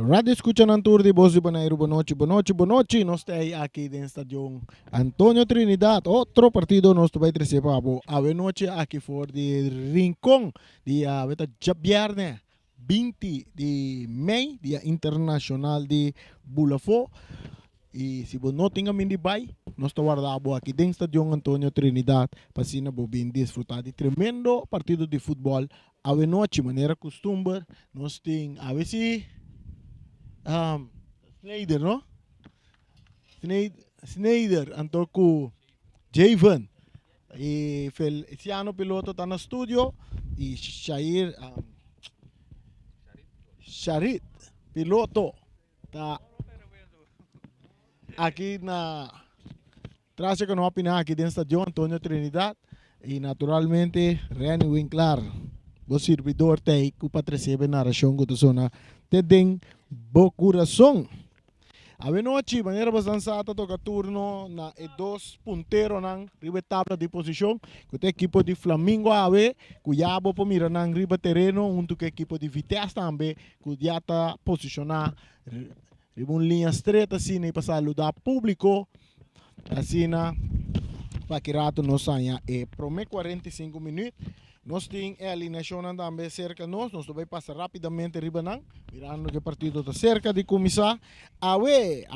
Radio escuchan ang tour de Voz de Bonaire. Boa noite. Nós estamos aqui no estádio Antônio Trinidad. Outro partido nós vai trazer para a noite aqui fora de Rincón. Dia viernes 20 de maio, dia internacional de Bulafó. E se você não tem a mim vai, nós estamos guardando aqui dentro do estádio Antônio Trinidad para se bem desfrutar de tremendo partido de futebol. A noite, maneira costume, nós temos a ver se Snyder, no? Snyder, anto com Javan. E esse ano piloto está no estúdio e Sharit, piloto, está aqui na traje que não opina aqui dentro do estádio Antônio Trinidad e naturalmente Reni Winkler, o servidor técnico para receber na narração que zona te den bo coração. A noite, maneira bastante sata toca turno na dois punteros nang riba tabla de posição, que o equipo de Flamengo ave, cuiabo po mira nang riba terreno, junto com o equipo de Vitesse também, que já está posicionado riba uma linha estreita assim, para saludar público, assim na para que rato nós saia e promete 45 minutos. Nós temos a alineação também cerca de nós vamos passar rapidamente riba nang, mirando que o partido está cerca de começar. Awe,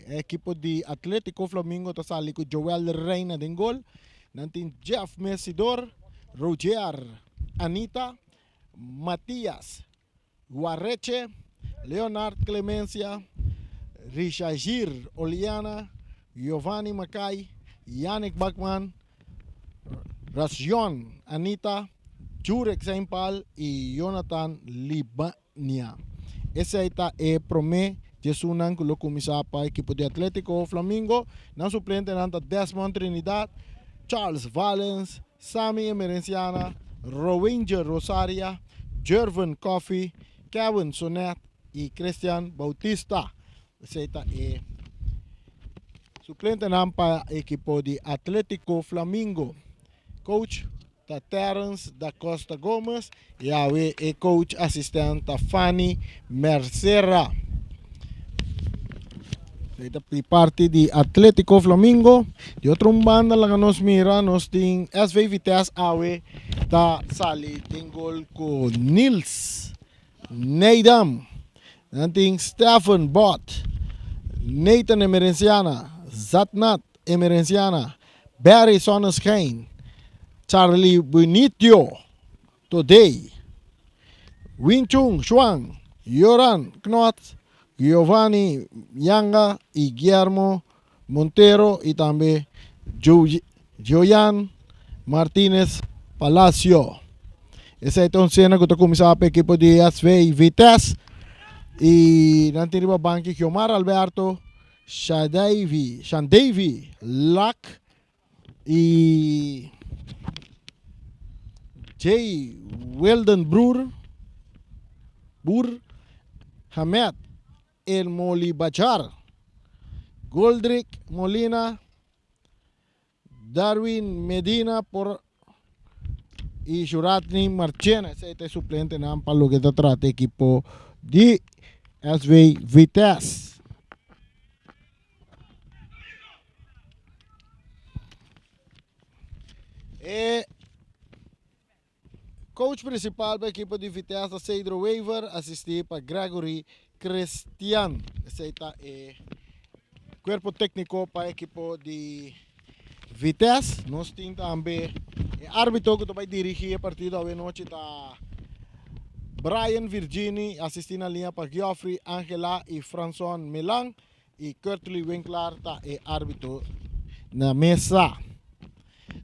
equipo de Atlético Flamengo está sali com Joel Reina de gol. Nantin Jeff Messidor, Roger, Anita, Matias, Guarreche, Leonard Clemencia, Richagir Oliana, Giovanni Macay, Yannick Bachmann, Rasyon Anita, Jurek Saimpal e Jonathan Libania. Esse aí está promê de sunan que lo começar para a equipe de Atlético Flamengo. Na suplente nanta Desmond Trinidad, Charles Valens, Sami Emerenciana, Rowinger Rosaria, Jervin Coffey, Kevin Sonet e Christian Bautista. Esse aí está suplente para a equipe de Atlético Flamengo. Coach da Terence da Costa Gomes e a coach assistente Fanny Mercera. De parte de Atlético Flamengo, de outra banda lá que nós mira, nós temos SV Vitesse AW da Sali, tem gol com Nils Neidam, tem Stefan Bott, Nathan Emerenciana, Zatnat Emerenciana, Barry Sonneschein, Charlie Benitio, Today, Winchung Xuan, Yoran Knot, Giovanni Yanga e Guillermo Montero e também Joyan Martinez Palacio. Essa é então a cena que eu começar para a equipe de SV Vitesse e na riba banco Kiomar Alberto, Shandavi, Lack e J. Weldon Bur, Hamed El Moli Bachar, Goldrick Molina, Darwin Medina y Shuratni Marchena. Ese es suplente para lo que está trata equipo de SV Vitesse. Coach principal para a equipe de Vitesse, Cedro Weaver, assistir para Gregory Christian. Esse é o corpo técnico para a equipe de Vitesse. Nós temos também o árbitro que vai dirigir a partida da noite, Brian Virginie, assistindo a linha para Geoffrey Angela e François Melan. E Kurtley Winkler é árbitro na mesa.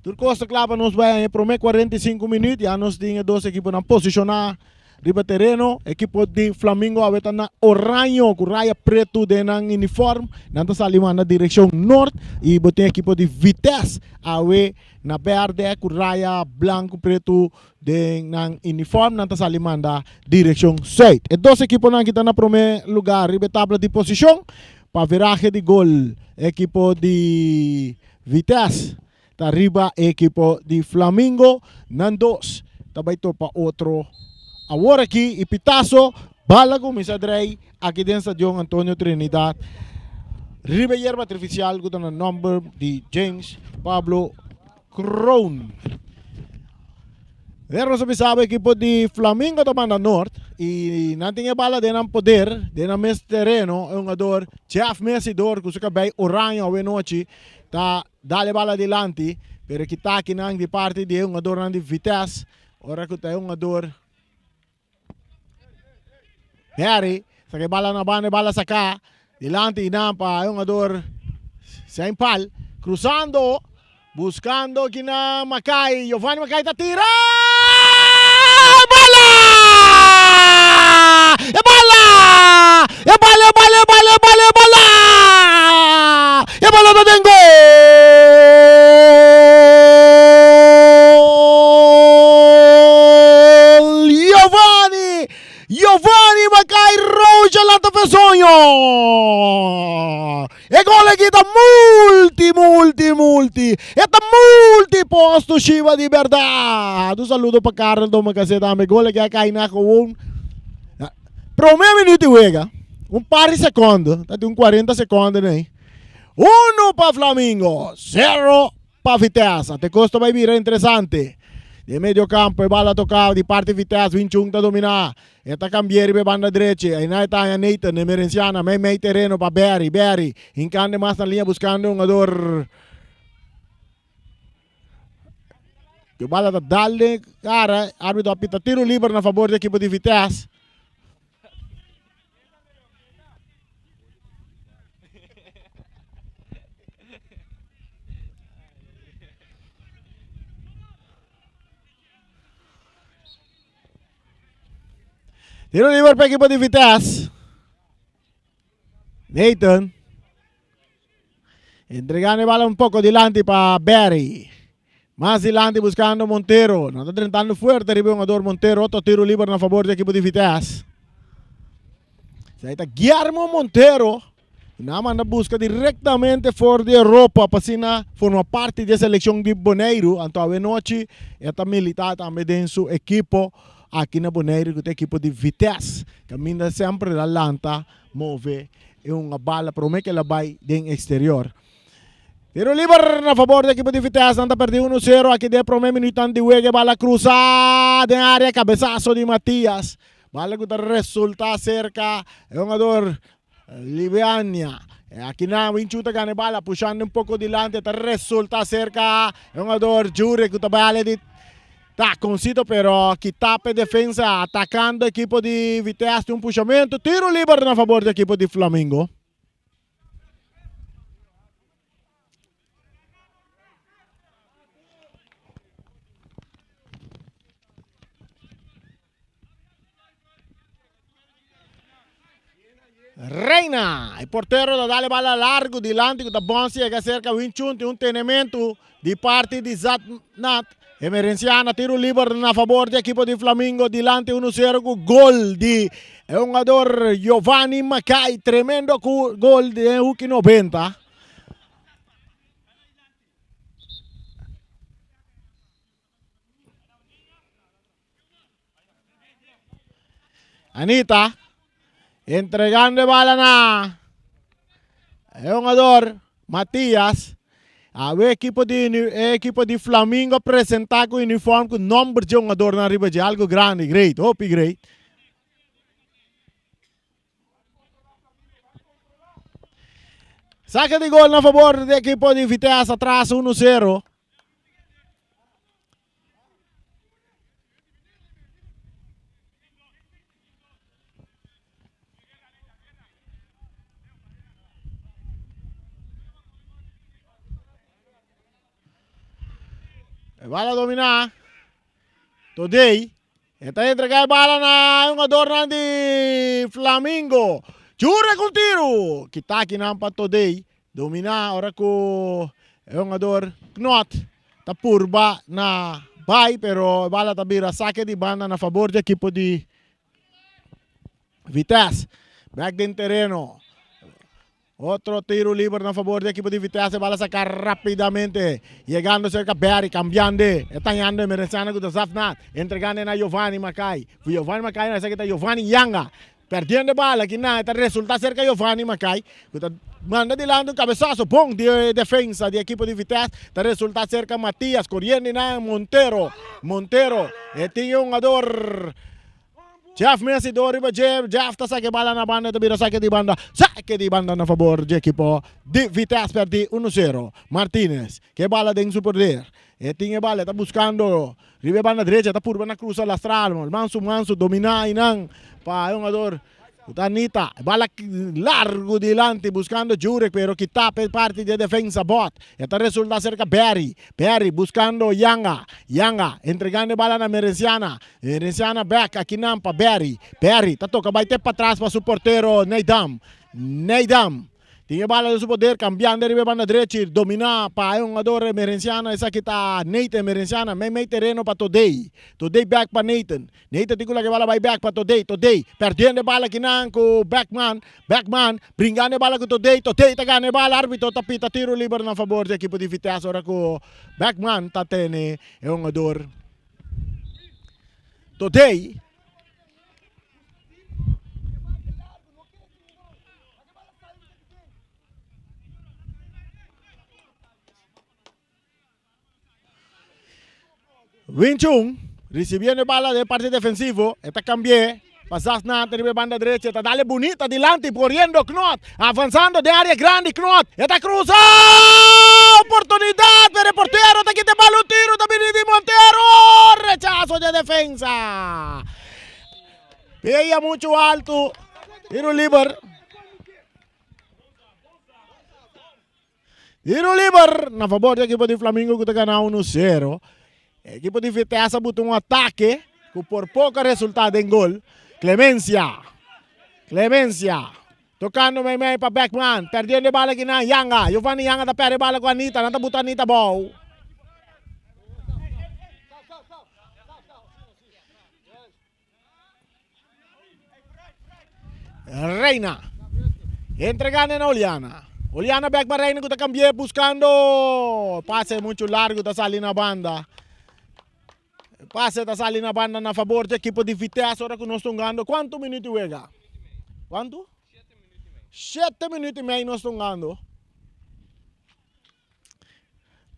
Turcosta Clava nos vai prometer 45 minutos. Já nos temos dois equipes na posicionar riba terreno. Equipo de Flamengo está na oranho com raia preto de nang uniforme. Nanta salima na direção norte e botem equipo de Vitesse na verde com raia branco preto de nang uniforme. Nanta salima na direção sul. E dois equipos nang kita na primeiro lugar riba tabla de posição para viragem de gol. Equipo de Vitesse arriba equipo de Flamengo, Nandos, tabay to pa otro. Agora aqui, ipitaso, bala comienza a drei aqui dentro do stadion Antonio Trinidad. Ribe hierba artificial com o number de James Pablo Crown. Pero sabe equipo de Flamengo tomando norte e não tinha bala de não poder, de não mesmo terreno, é um jogador Jeff Messidor, que fica bem oranho a noite, tá dale bala adiante, pero que tá aqui de parte de um jogador de Vitesse, ora que é um jogador Harry, sa que bala na bala sa cá, dilante e nampa, é um jogador sem pal, cruzando, buscando aqui na Macay, Giovanni Macay tá tira! Bala! É bala! É bala, é bala, é bala, é bala, é bala! É bala do Dengo! Giovanni Macay Roja lá tá sonho! E gol aqui tá multi. E tá multi-posto Shiva de verdade. Um saludo para Carlos do Macaceta. Me gol aqui a cair na com pro meio minuto juega. Par de segundos. Tá de 40 segundos, né? 1 para Flamengo. 0 para Vitesse. Te costa vai vir interessante. De medio campo, e bala tocava de parte Vitesse, 21 tá dominar. E tá cambiare per banda direita. E na tá Nathan, Emerenciana, meio terreno para Berry. Encande mais na linha buscando um jogador. Que bala tá dalle, cara, árbitro apita tiro livre na favor da equipe de Vitesse. Tiro livre para a equipe de Vitesse. Nathan. Entregando a bola un poco dilante para Berry. Más dilante buscando Montero. No está tentando fuerte arriba un jugador Montero. Otro tiro libre a favor del equipo de Vitesse. Ahí está Guillermo Montero. Nada más busca directamente fuera de Europa para formar parte de la selección de Bonaire. Entonces, noche está militar también en su equipo. Aqui na Bonaire, com o equipo de Vitesse, caminha sempre da lanta, move, e uma bala para o que ela vai do exterior. Tiro livre na favor da equipe de Vitesse, anda perdendo 1-0, aqui de primeiro minuto de Uege, bala cruzada na área, cabeçaço de Matias, bala que resulta cerca, é um jogador Liviania. Aqui na Vinchuta ganha bala, puxando pouco dilante, resulta cerca, é um jogador Jure, que bala de tá consciente, pero que tapa defesa, atacando a equipe de Vitesse, um puxamento, tiro livre na favor da equipe de Flamengo. Reina, o porteiro da dale bala largo, dilante, que tá bom, se chega cerca, um tenimento de parte de Zatnat. Emerenciana, tiro livre na favor da equipe de Flamengo, dilante 1-0 com gol de um jogador Giovanni Macay, tremendo gol de Uki 90. Anita, entregando bala na um jogador Matias. A equipe de Flamengo apresentar com o uniforme com o nome de um jogador na riba de algo grande, great, great. Saca de gol na favor da equipe de Vitesse, atrás 1-0. Bala dominar. Today. Está entregando bala na um jogador de Flamengo. Jure com tiro. Que tá aqui na Today. Dominar. Ora com um jogador Knot. Tá purba na vai, pero bala tá vira saque de banda na favor da equipe de Vitesse. Back de terreno. Otro tiro libre a favor del equipo de Vitesse, va a sacar rápidamente, llegando cerca Berry, cambiando, está yendo Emerenciana con Zafnat, entregando a Giovanni Macay. Giovanni Macay, Giovanni Yanga, Perdiendo bala, que nada, resulta cerca Giovanni Macay. Manda adelante un cabezazo, bom de defensa de equipo de Vitesse. Resulta cerca Matías, corriendo na Montero. Montero, tinha um jogador. Jeff Messi do riba Jeff tá saque bala na banda, também saque de banda na favor de equipo de Vitesse, perdi 1-0. Martinez, que bala tem su poder. Tinha bala, tá buscando riba banda direita, tá purba na cruza lastral, manso domina inang pa yung jogador. Anita, bala largo delante buscando Jurek, pero que tapa parte de defensa bot. Esta resulta cerca Berry buscando Yanga, entregando bala na Merenciana back, aqui nampa Berry, tá toca, vai ter para trás para su portero Neidam, tinha bala de su poder, cambiando de banda derecha, domina para um jogador Merenciana, essa aqui tá Nathan Merenciana, meio terreno para Today back para Nathan tingula que bala vai back para Today, perdendo bala aqui com Backman, bringando bala com Today tá ganhando bala, árbitro tapita tiro livre na favor da equipe de Vitesse, ora com Backman tá tene, é um jogador Today. Winchung recibiendo bala de parte defensivo, esta cambié, pasas na de banda derecha, esta dale bonita adelante, corriendo Knot, avanzando de área grande Knot, esta cruza, oportunidad para el portero, te quita bala un tiro, también de Montero, rechazo de defensa, pega mucho alto, tiro libre na favor do equipo de Flamengo que está ganhando 1-0. Equipo de Vitesse botou um ataque que por pouco resultado em gol. Clemência tocando meio para Beckman, perdendo bala aqui na Yanga. Giovanni Yanga tá perdendo bala com a Anita, não tá botando Anita bom. Reina entregando na Oliana Beckman, Reina que tá cambiando, buscando passe muito largo, tá saindo na banda. Passe está salindo na banda na favor do equipo de Vitesse, ora que nós estamos ganhando. Quanto minuto chega? Quanto? 7 minutos e meio nós estamos ganhando.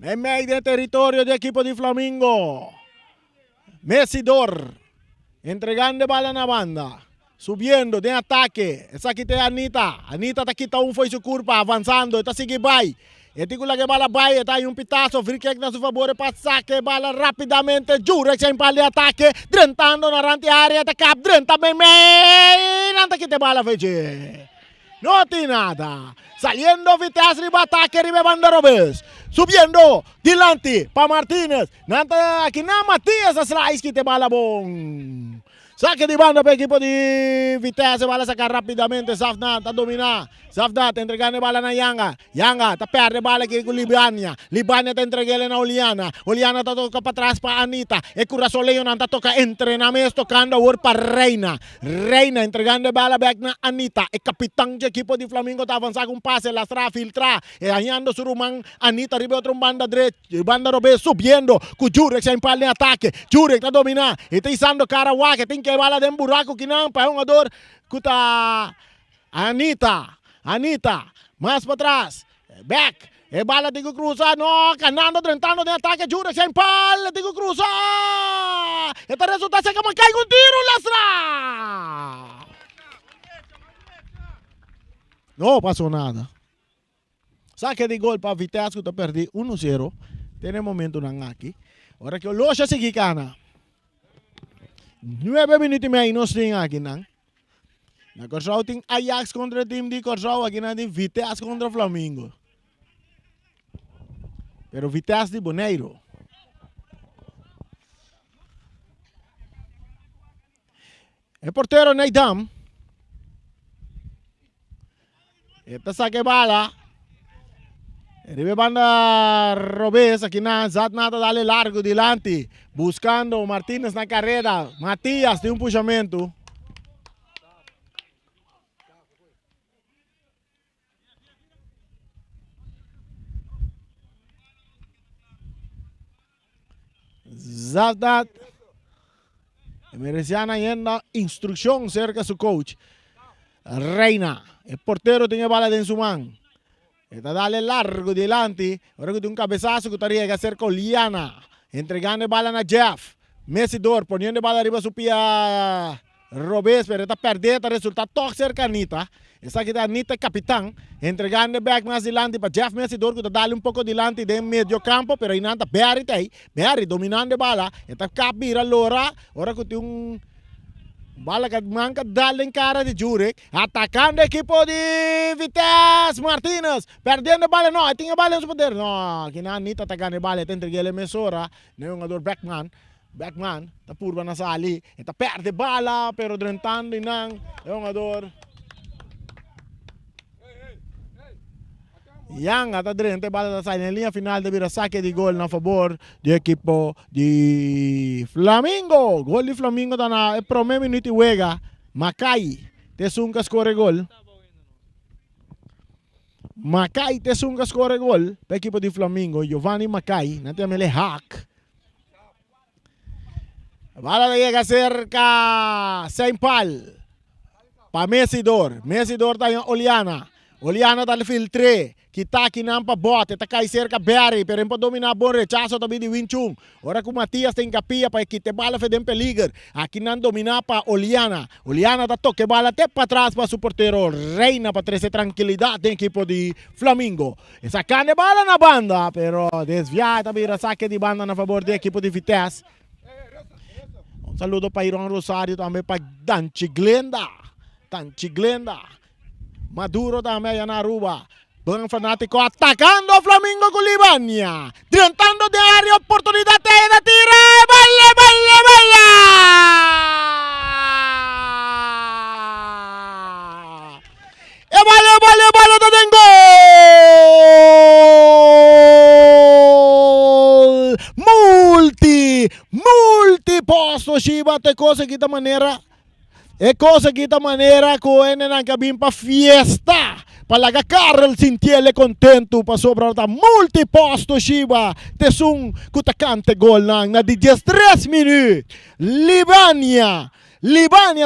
Em meio do território do equipo de Flamengo. Messidor, entregando bala na banda. Subindo, de ataque. Essa aqui tem a Anita. Anita está quitando foi sua curva, avançando, está seguindo vai. E tingula que bala vai, está aí pitazo, free kick na sua favor, passa que bala rapidamente, Jurek sem pal de ataque, drentando na rante área, tá cap, drenta bem, não tá que te bala, veje. Não tem nada. Saliendo Vitesse, riba ataque, riba banda Robes. Subiendo, delante, para Martinez. Nanta, aqui na Matias, a slice que te bala bom. Saque de banda para o equipo de Vitesse, bala sacar rapidamente, Safnat está dominar, Safnat entregando bala na Yanga, está perde bala aqui com Libânia está entregando na Oliana está toca para trás para Anita, e Curaçao Leon está toca treinamento, tocando agora para Reina entregando bala back na Anita, e capitão do equipo de Flamengo está avançando com passe, lastra, filtrar, e ganhando su rumang, Anita ribe outro banda direita, banda Robes subindo, com Jurek sem pal de ataque, Jurek está dominar, e está usando Karawake, tem que bala de buraco que não, para um jogador que está Anita, mais para trás, back, e bala tem que cruzar, no, canando, drentando de ataque, Jurek sem pal, tem que cruzar, este resultado é que me cai um tiro, lastra. Não passou nada. Saque de gol para Vitesse que está perdido 1-0, tem momento na aqui, agora que o Loja seguir cana. 9 minutos e meio nós temos aqui, não? Na Curaçao tem Ajax contra o time de Curaçao, aqui na tem Vitesse contra o Flamengo. Pero Vitesse de Boneiro. O porteiro Neidam. Esta saque bala. Ribe banda Robes, aqui na Zatnata dale largo delante, buscando Martínez na carreira, Matias tem puxamento. Zatnat, Mereciana yendo instrução cerca do coach. Reina. El portero tiene bala en su mano. Está dale largo delante. Ahora que tiene un cabezazo que estaría que hacer con Liana. Entregando bala a Jeff. Messidor poniendo bala arriba a su pie a Robes, pero está perdiendo. Resulta todo cerca a Anita. Essa aqui da Anita capitão. Entregando back mais delante para Jeff Messidor, que está dando um pouco delante de meio campo, pero ainda está Barry aí. Barry dominando a bala. Está capira allora. Ora que tem bala que manca dale em cara de Jurek, atacando a equipe de Vitesse Martinez, perdendo a bala, não, tinha bala no poder, não, que na Anita atacando a bala, tem entregue a emissora, não é um jogador Beckman, tá purba na sali, está perde a bala, pero drentando e não, é um jogador Yang está dentro bala da saída em linha final de vira saque de gol a favor do equipo de Flamengo. Gol de Flamengo está na primeiro minuto e juega. Macai Tesunga score gol. Macai Tesunga score gol para o equipo de Flamengo. Giovanni Macai, não tem ele hack. Bala llega cerca sem pal. Para Messidor. Messidor está em Oliana. Oliana está no filtre. Kita kinampa bote, tá cai cerca Barry, pero para dominar bom rechazo também de Winchung. Ora com Matias tem capia para que te bala fedem peligar. Aqui não dominar para Oliana. Oliana tá toque bala até para trás para o porteiro Reina para trazer tranquilidade em equipo de Flamengo. Essa cane bala na banda, pero desviada também a saque de banda na favor do equipo de Vitesse. Um saludo para Iron Rosário também para Danchi Glenda. Maduro também na Aruba. Buen fanático atacando a Flamengo con Libania. Driantando de área, oportunidad de tira. ¡Vale! ¡Vale! ¡Gol! Multi posto Shiba te cosa quita manera. E cosa quita manera con en cabin pa fiesta. Palaga Carl sintiele contento pa sobra ta multiposto Shiba tesung kutakante gol na di 13 minutos. Libania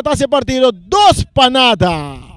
ta se partido 2-0.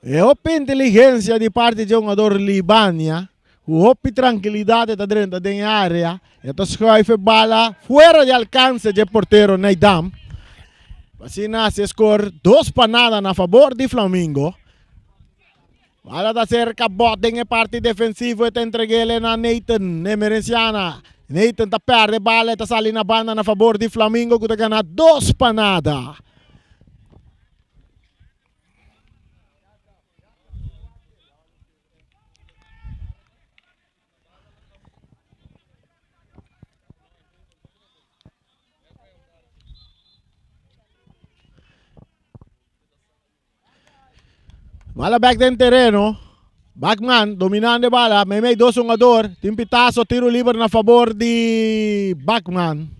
E houve inteligência de parte de jogador Libania, houve tranquilidade dentro da área, então escreve bala fora de alcance do porteiro Neidam. Assim se score 2-0 na favor de Flamengo. Bala da cerca, bota em parte defensiva e entrega ele na Nathan Emerenciana. Nathan tá perde bala, tá saindo na banda na favor de Flamengo, que tá ganhando 2-0. Bala back dentro terreno. Backman dominando a bala. May 2 jogador. Timpitazo, tiro livre na favor de Backman.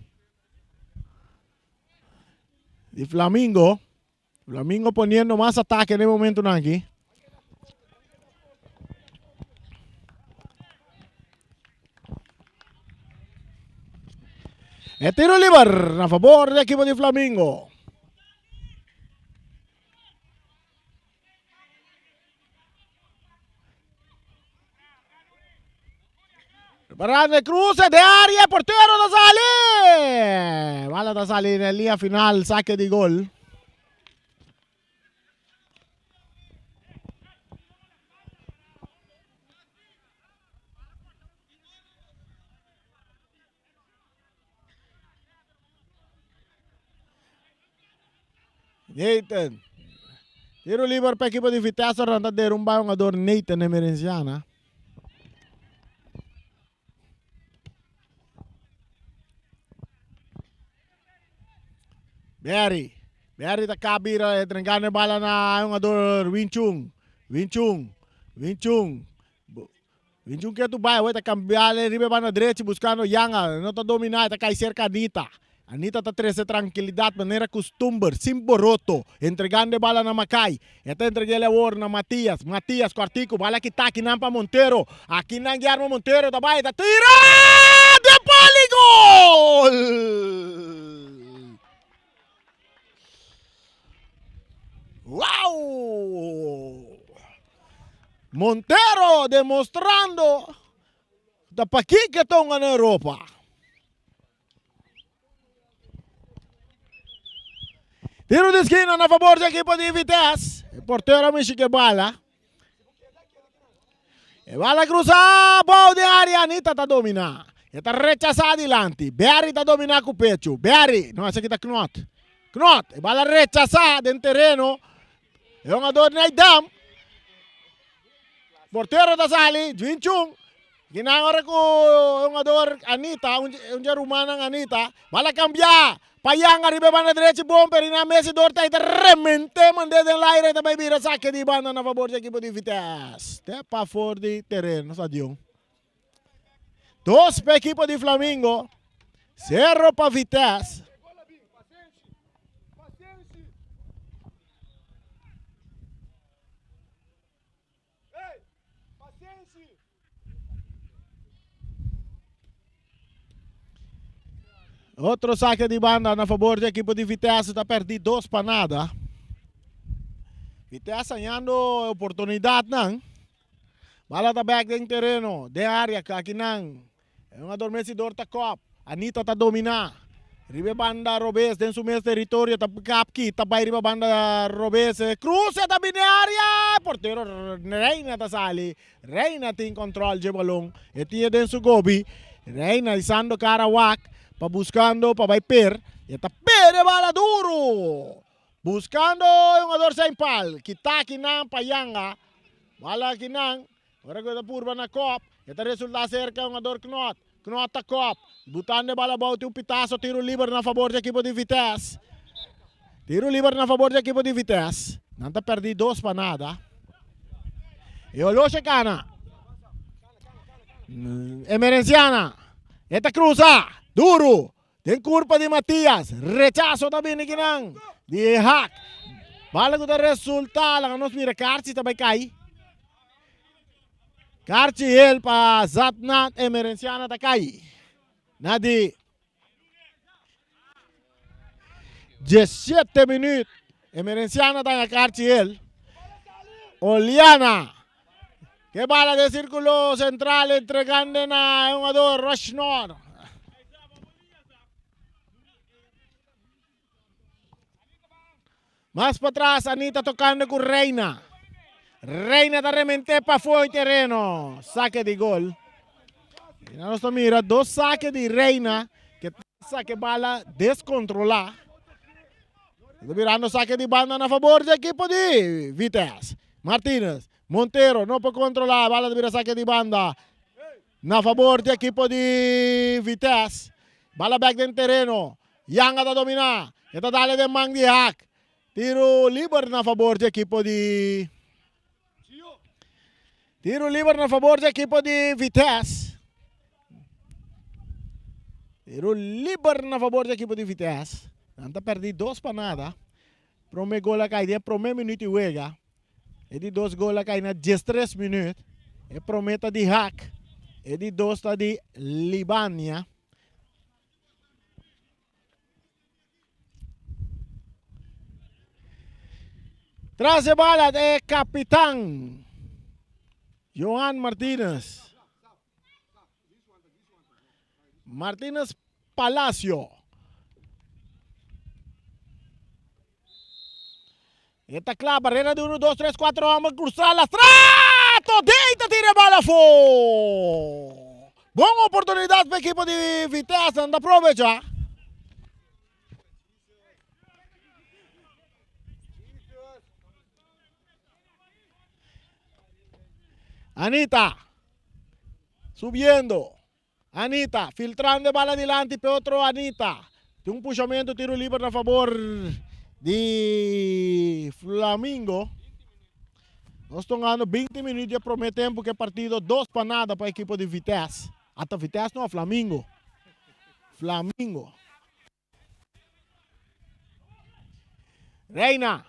De Flamengo. Flamengo poniendo más ataque en el momento aquí. E tiro libre a favor del equipo de Flamengo. Preparando el cruce de área, portero da sale. Bala da sale en el día final, saque de gol. Nathan. Tiro libre para equipo de Vitesse, randa derrumba un jogador Nathan Emerenciana. Barry tá cabira, entregando a bala na jogador Winchung que tu vai, vai cambiar ele riba na direita buscando Yanga, não tá dominar, tá cai cerca Anita. Anita tá treze tranquilidade, maneira costumber, simboroto, entregando bola na Macai. Eta entreguei a ouro na Matias. Matias, Cortico, bola que tá aqui para Monteiro. Aqui na Guilherme Monteiro, da baia, tá tira de poligol! Uau! Monteiro demonstrando da paqui que estão na Europa. Tiro de esquina na favor da equipe de Vitesse. O porteiro mexe que bala. E bala cruzar, bola de área, Anita tá dominar. E tá rechazar adiante. Berry tá dominar com o pecho. Berry, não, essa aqui tá Knot. Knot, e bala rechazar dentro terreno. É um ador na idam. Porteiro da sali, 21. Ginangor ko yung ador Anita, yung rumana ng Anita. Bala cambiar. Payang arriba banda derecha bomber na Messi dorta ita remente mande del aire ta may bira saque di banda na favor sa equipo de Vitesse. Tepa for di terreno sa Diong. Dos pa equipo de Flamengo. 0 pa Vitesse. Outro saque de banda na favor da equipe de Vitesse, está perdido 2 para nada. Vitesse ganhando oportunidade não. Bala está back em terreno, de área, aqui não. É um adormecedor da Cop. Anita está dominar. Ribe banda Robes, dentro do mesmo território, está capki, está vai ribe banda Robes. Cruza está bem na área. Porteiro Reina está sali. Reina tem controle de balão. E tinha dentro do Gobi. Reina isando Karawak. Pa buscando, pa Viper, e tá pere bala duro. Buscando yung ador sa impal. Kita kinang payanga. Bala kinang. Ora ko da purba na Cop. Ito resulta cerca yung ador Knot. Knot ta Cop. Butande bala bauti yung pitaso. Tiro liber na favor sa equipo de Vitesse. Tiro liber na favor sa equipo de Vitesse. Nanta perdi 2 pa nada. E olo siya kana. Emerenciana. Eta cruza. Duro, tem curva de Matias, rechazo também ni kinang, de hack. Bala ko da resulta, lang nos mira Karchi também cai. Karchi el pa Zatnat Emerenciana ta cai. Nadi 17 minutos, Emerenciana ta Karchi el. Oliana, que bala de círculo central entregando na un ador Rashnor. Mas para trás, Anita tocando com Reina. Reina da remente para fora o terreno. Saque de gol. E nós mira, 2 saques de Reina, que saque bala descontrolar. Mirando saque de banda na favor da equipe de Vitesse. Martínez, Monteiro, não pode controlar, bala de vira saque de banda. Na favor da equipe de Vitesse. Bala back dentro terreno. Yang a dominar. Ito dali de Mang di hack. Tiro liber na favor da equipe de... Tiro liber na favor da equipe de Vitesse. Tiro liber na favor da equipe de Vitesse. Nanta perdi 2 para nada. Prome gol cai de prome minuto e uega. E de 2 gol cai na 13 minutos. E prometa de hack. E de 2 tá de Libania. Tras de bala de capitán Johan Martínez. Martínez Palacio. Esta clava, barreira de 1, 2, 3, 4, vamos cruzar la strato. Deita, tira bala fo. Boa oportunidade para a equipe de Vitesse, anda aproveitar. Anita, subiendo. Anita, filtrando bala adelante para outro Anita. Tem um puxamento, tiro livre a favor de Flamengo. Nós estamos ganhando 20 minutos de primeiro tempo, que é partido 2 para nada para a equipe de Vitesse. Até Vitesse não, Flamengo. Flamengo. Reina.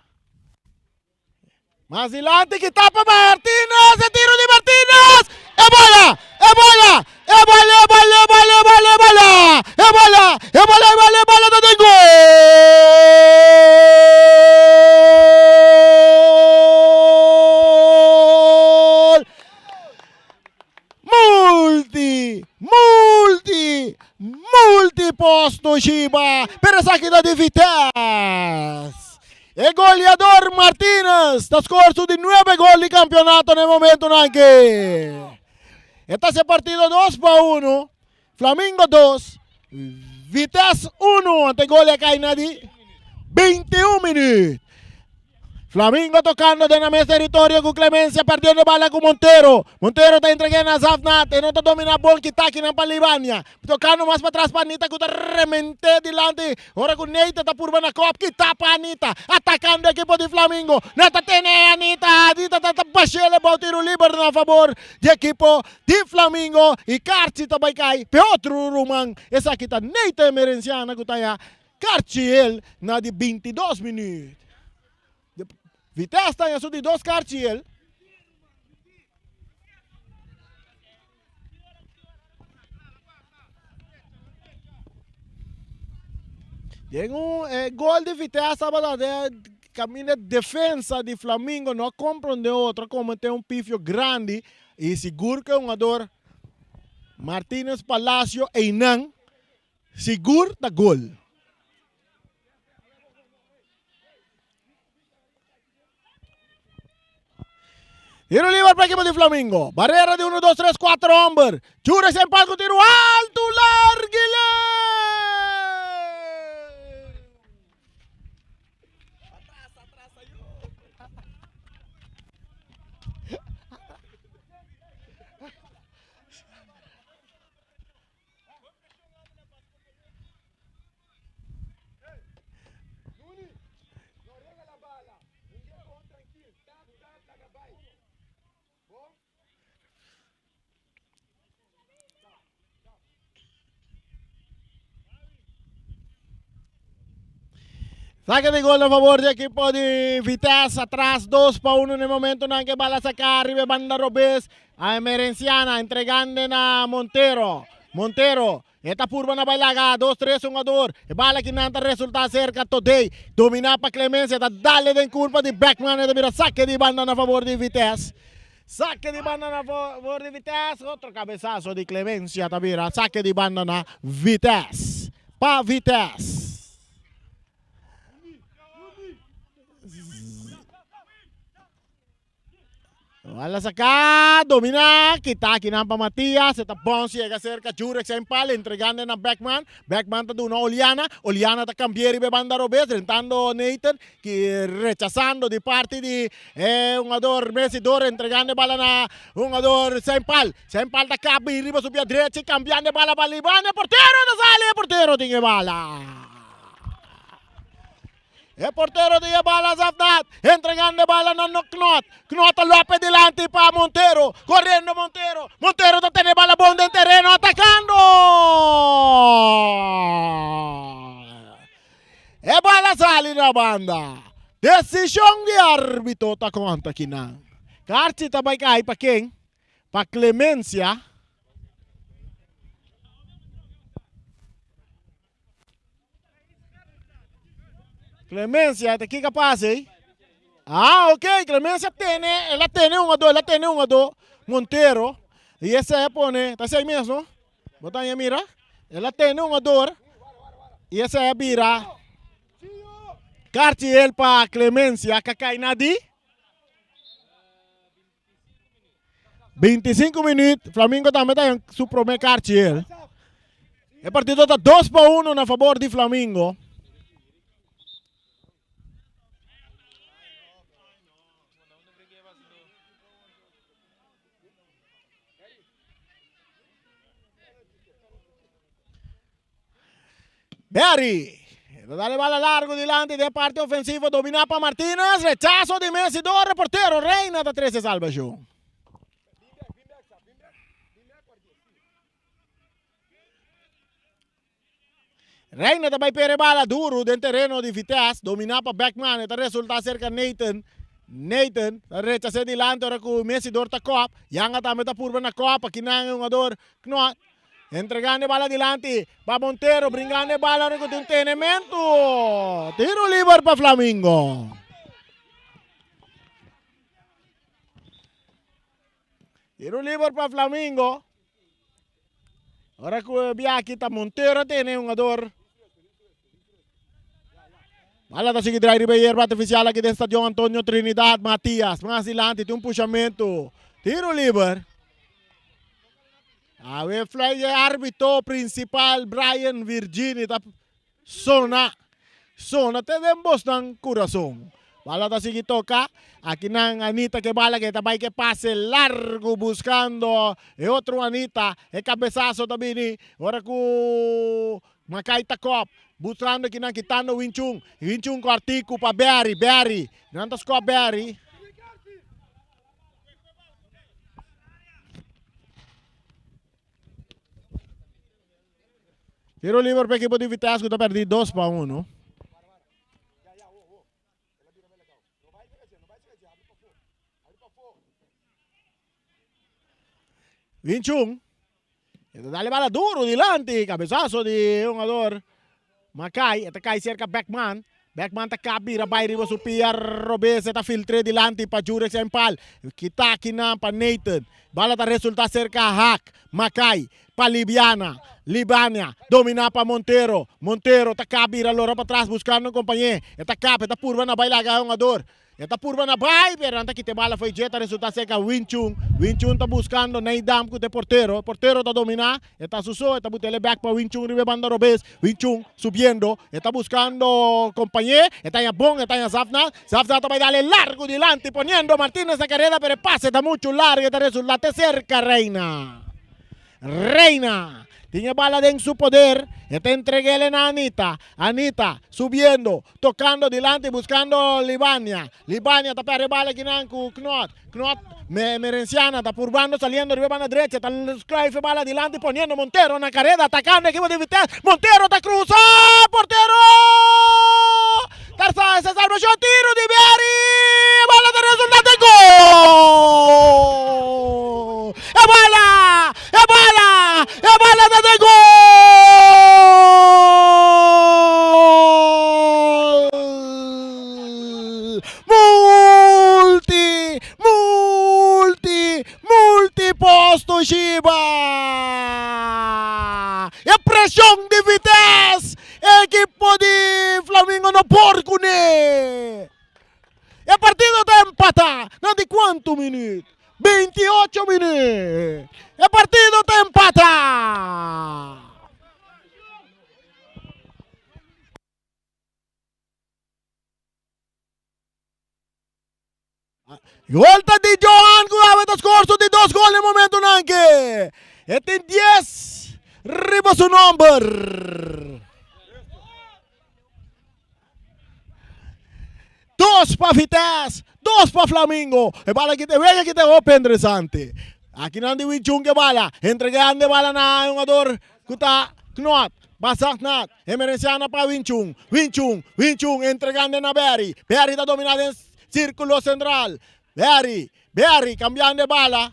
Más adelante que tapa Martínez, el tiro de Martínez. ¡Es bola! ¡Es bola! ¡Es bola! ¡Es bola! ¡Es bola! ¡Es bola! ¡Es bola! ¡Es bola! ¡Es bola! ¡Es bola! ¡Es bola! ¡Es bola! Multiposto Shiba per la sacca di Vitesse. El goleador Martínez está scorso de 9 goles de campeonato en el momento anche. Este es el partido 2-1. Flamengo 2. Vitesse 1 ante gol de Cainadi. 21 minutos. Flamengo tocando de nel territorio con Clemencia, perdiendo bala con Montero. Montero está entregando a Zafnat, no está dominando bol que está aquí en Palibania. Tocando más para atrás para Anita, que está remente delante. Ahora con Neita está por una cop, que tapa a Anita. Atacando el equipo de Flamengo. Neta tiene Anita. Anita está bachele para tiro libre a favor del equipo de Flamengo. Y Carci está baicai. Piotr Roman. Esa aquí está Neita Merenciana, que está allá. Carci él, na de 22 minutos. Vitesse está em de 2 cartas. Tem gol de Vitesse, caminho de defesa de Flamengo não compreendeu outro, como tem pifio grande e seguro que é jogador Martínez Palacio e não seguro da gol. Tiro libre para el equipo de Flamengo. Barrera de 1, 2, 3, 4 hombres. Chures en palco, tiro alto, larguile. Atrás, Saque de gol a favor del equipo de Vitesse, atrás 2-1 en el momento en que bala saca arriba banda Robes a Emerenciana, entregando a Montero. Montero, esta curva na bailaga, 2-3 jogador, bala que nanta resulta cerca today, domina para Clemencia, dale de curva de Beckman, e mira saque de banda a favor de Vitesse. Saque de banda a favor de Vitesse, otro cabezazo de Clemencia, mira, saque de banda a Vitesse, pa Vitesse. Bala saca, domina, kita kinampa Matias, está Ponce, llega cerca, Jurex en pal, entregando a Beckman, Beckman está de una Oliana está cambiando y banda Robes, rentando Nathan, que rechazando de parte de un jugador Mesidor, entregando bala a un jugador Sempal está acá, y arriba subía a derecha, y cambiando bala para Libane, portero no sale, portero tiene bala. El portero de bala Zafnat, entregando bala a Knot. Knot López delante para Montero, corriendo Montero. Montero está teniendo bala bonda en terreno, atacando. El bala sale en la banda. Decisión de árbitro, está conta aquí. Carci está baicai para quién? Para Clemencia. Clemencia, ¿te qué capaz, eh? Ah, ok, Clemencia tiene un jugador, Montero, y ese pone, está ahí mismo, bota ahí, mira, él tiene un jugador, y ese vira, Cartier para Clemencia, que cae nadie. 25 minutos, Flamengo también está en su primer Cartier. El partido está 2-1 a favor de Flamengo. Berry, dale bala largo delante de parte ofensiva, domina para Martínez, rechazo de Messi, 2 reportero, Reina da 13 salvación. Reina também pere bala duro dentro terreno de Vitesse. Domina para Beckman. Eta resulta cerca Nathan. Nathan, rechaça dilante ora com o Messi dorta cop. Yang também tá purba na copa. Kinang yung ador. Knot. Entregando bala dilante. Para Montero. Bringando bala ora com o tenimento. Tiro livre para Flamengo. Tiro livre para Flamengo. Ora com o Biaki tá Montero tem um ador. Bala tá seguindo a erva artificial aqui dentro do estádio Antônio Trinidad Matias. Mas silante, tem um puxamento. Tiro livre. A fly árbitro principal Brian Virginia tá sona te dembos ng coração. Bala tá seguindo toca. Aqui nang Anita que bala que tabay que pase largo buscando. E outro Anita. E cabeçazo também. Ora com Makaita Cop. Buscando aqui na quitando Winchung. Winchung com artigo para Berry. Nantas com a Berry. Tiro livre para a equipe de Vitesse que está perdido 2-1. Winchung. Dale bala duro dilante. Cabeçazo de um jogador. Macay, ito kay cerca Beckman. Beckman ta kabira bayri mo supiar Robes eta filtre dilante pa Jurex Empal. Kita kinam pa Nathan. Bala ta resulta cerca Hack. Macay, pa Libania, domina pa Montero. Montero ta kabira lora pa atrás buscando um companheiro. Eta cap, eta purva na bailaga um jogador. Eta purva na bay, pero anta kite bala foi jeta resulta cerca Winchung. Winchung tá buscando Neidam com o portero. Portero tá dominar. Eta suso, eta butele back para Winchung ribe banda Robes. Winchung subiendo. Eta buscando compañero. Eta ya Bon, eta ya Zafna. Zafna tá vai darle largo dilante poniendo Martínez a carrera, pero pase está mucho largo. Eta resulta cerca Reina. Reina. Tiene bala en su poder. Está entreguele a Anita. Anita subiendo, tocando delante, buscando Libania. Libania está para bala aquí con Knot. Knot, Merenciana, está purbando, saliendo, arriba a la derecha. Está el bala adelante, poniendo Montero en la carrera, atacando el equipo de Vitesse. Montero está cruzando. ¡Portero! Tarzán, se salva yo, tiro de Berry. Bala de resultado de gol. ¡Es bala! ¡Es bala! ¡Es bala de gol! Multiposto Shiba! E pressão de Vitesse! Equipo de Flamengo no porco né! E a partida está empatada! Não de quanto minuto? 28 minutos! E a partida está empatada! Volta di Johan che aveva scorso di 2 gol nel momento anche. E tem 10 arriba su number. 2 para Vitesse, 2 para Flamengo. E bala que te veja que te open interessante. Aqui não de Winchung que bala. Entregando bala na jogador Kuta Knot. Basaknat. Emerenciana para Winchung. Winchung entregando na Berry. Berry está dominando em círculo central. Berry, cambiando de bala.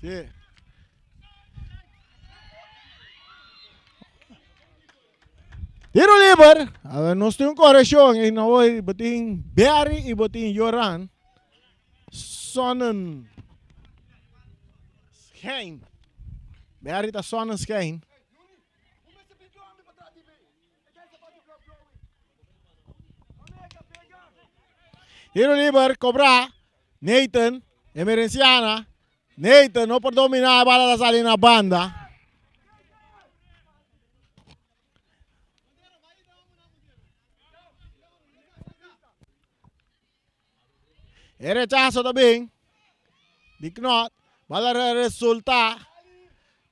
Sì. Tiro liber, nós temos correção e não vai botin Berry e botin Joran. Sonnen Schijn. Berry tá Sonnen Schijn. Tiro liber, Cobra, Nathan, Emerenciana. Nathan não pode dominar a bala da salir na banda. E rechazo também de Knot. Bala resulta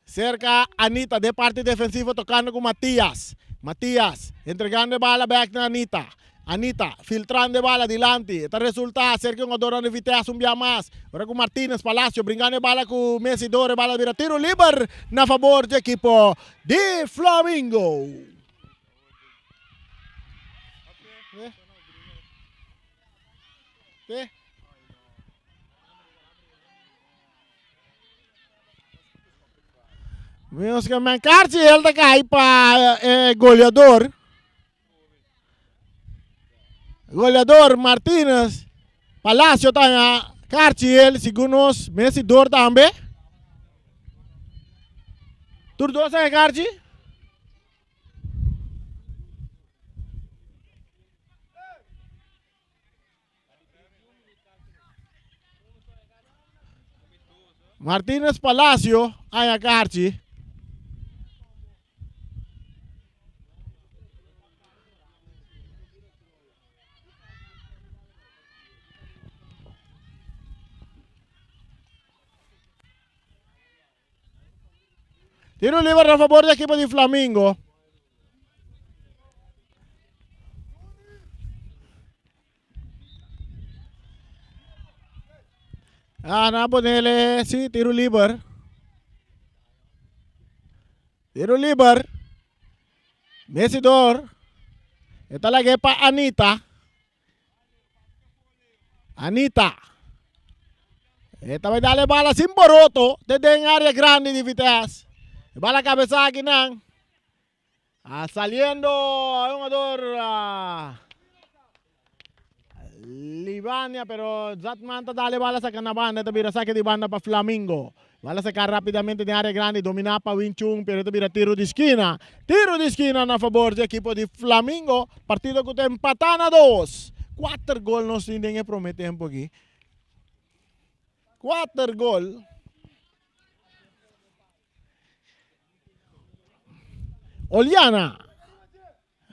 Cerca Anita de parte defensiva tocando con Matías. Matías entregando bala back na Anita. Anita filtrando bala adelante. Esta resulta cerca un adorno de Viteas un día más. Ahora con Martínez Palacio brincando bala con Messi Dore bala de tiro libre na favor del equipo de Flamengo. ¿Qué? Vemos que Mancarci ele tá caindo para goleador. Goleador Martínez Palacio tá na Cartiel, segundo os Messi Dor também. Turdo sa Carti? Martínez Palacio ay a Carti. Tiro libre a favor del equipo de Flamengo. Na ponerle, sí, tiro libre. Tiro libre. Messi Dor. Esta la que para Anita. Anita. Esta va a darle bala sin boroto desde en área grande de Viteas. Va la cabeza aquí, nan. Saliendo un jugador Libania, pero Zatmanta dale bala saca na banda, tabira saque de banda para Flamengo. Bala sacar rápidamente de área grande, dominar para Winchung, pero tabira tiro de esquina. Tiro de esquina a favor del equipo de Flamengo. Partido que está empatando a 2. 4 gols nos tienen que prometer un poquito. 4 gols. Oliana,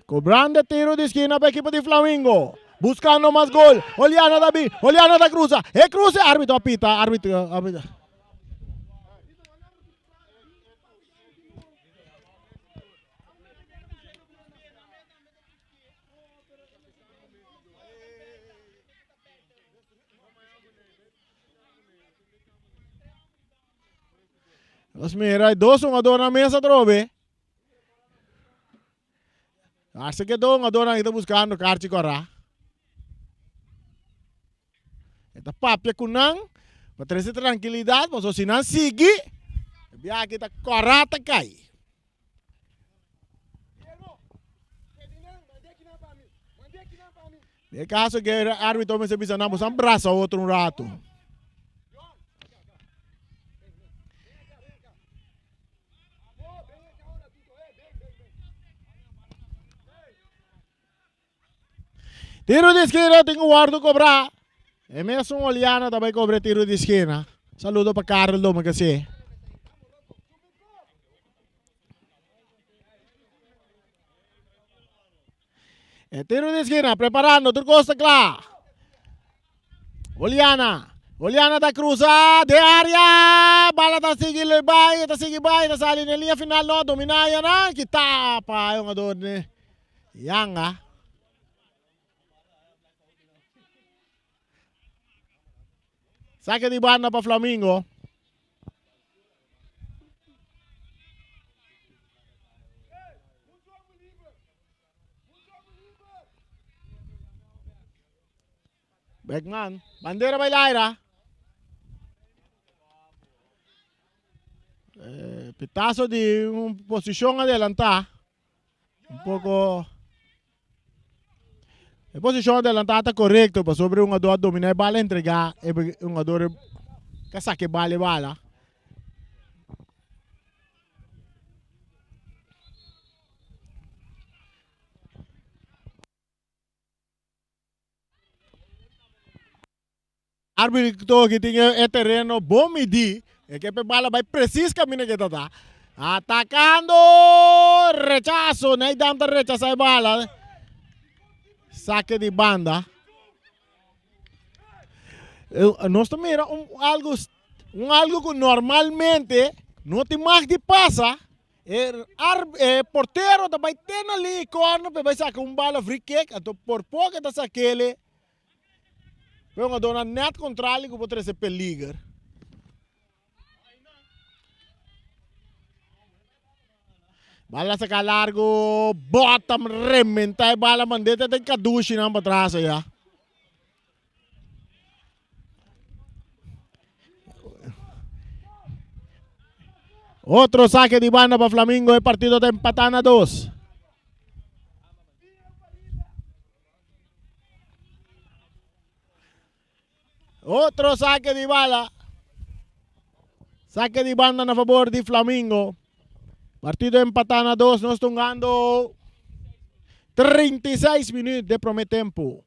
cobrando tiro de esquina para el equipo de Flamengo, buscando más gol. Oliana David, Oliana da cruza, cruza, árbitro apita, árbitro. Mas mira, 2 na mesa trobe. Acho que dong adora kita buscando Carti Corra. Esta papia kunang, para trazer tranquilidade, mas se não seguir, biar kita Corra tá cai. No caso que o árbitro me se pisa na um braço a outro rato. Tiro de esquina, tenho o Ardo cobrar. É mesmo um Oliana também cobra tiro de esquina. Saludo para Carlos Loma que sim. Tiro de esquina, preparando, tu costa claro. Oliana. Oliana da cruza de área. Bala tá seguindo bem, tá saindo na linha final, não dominar, não. Que tapa, é um jogador, né? Yanga. Saque de banda para Flamengo. Beckman, bandeira bailaira. Pitazo de uma posição adelantada. Pouco. A posição adelantada está correta para sobre um jogador dominar a bala entregar um jogador que saque bala. Árbitro que tinha terreno bom medir, que a bala vai preciso caminhar que tá. Atacando, rechazo, nem dando rechazo a bala. Saque de banda. Nós também algo que normalmente não tem mais de passa. Porteiro também tem ali corno para vai sacar bala free kick, então por pouco está saquele. Vamos a dona net controle que pode ser peligro. Bala saca largo, bottom rementa bala mandeta tem caduche não para trás já. Otro saque de banda para Flamengo, el partido de empatan a 2. Otro saque de bala. Saque de banda a favor de Flamengo. Partido empatan a 2, nós estamos ganhando 36 minutos de primeiro tempo.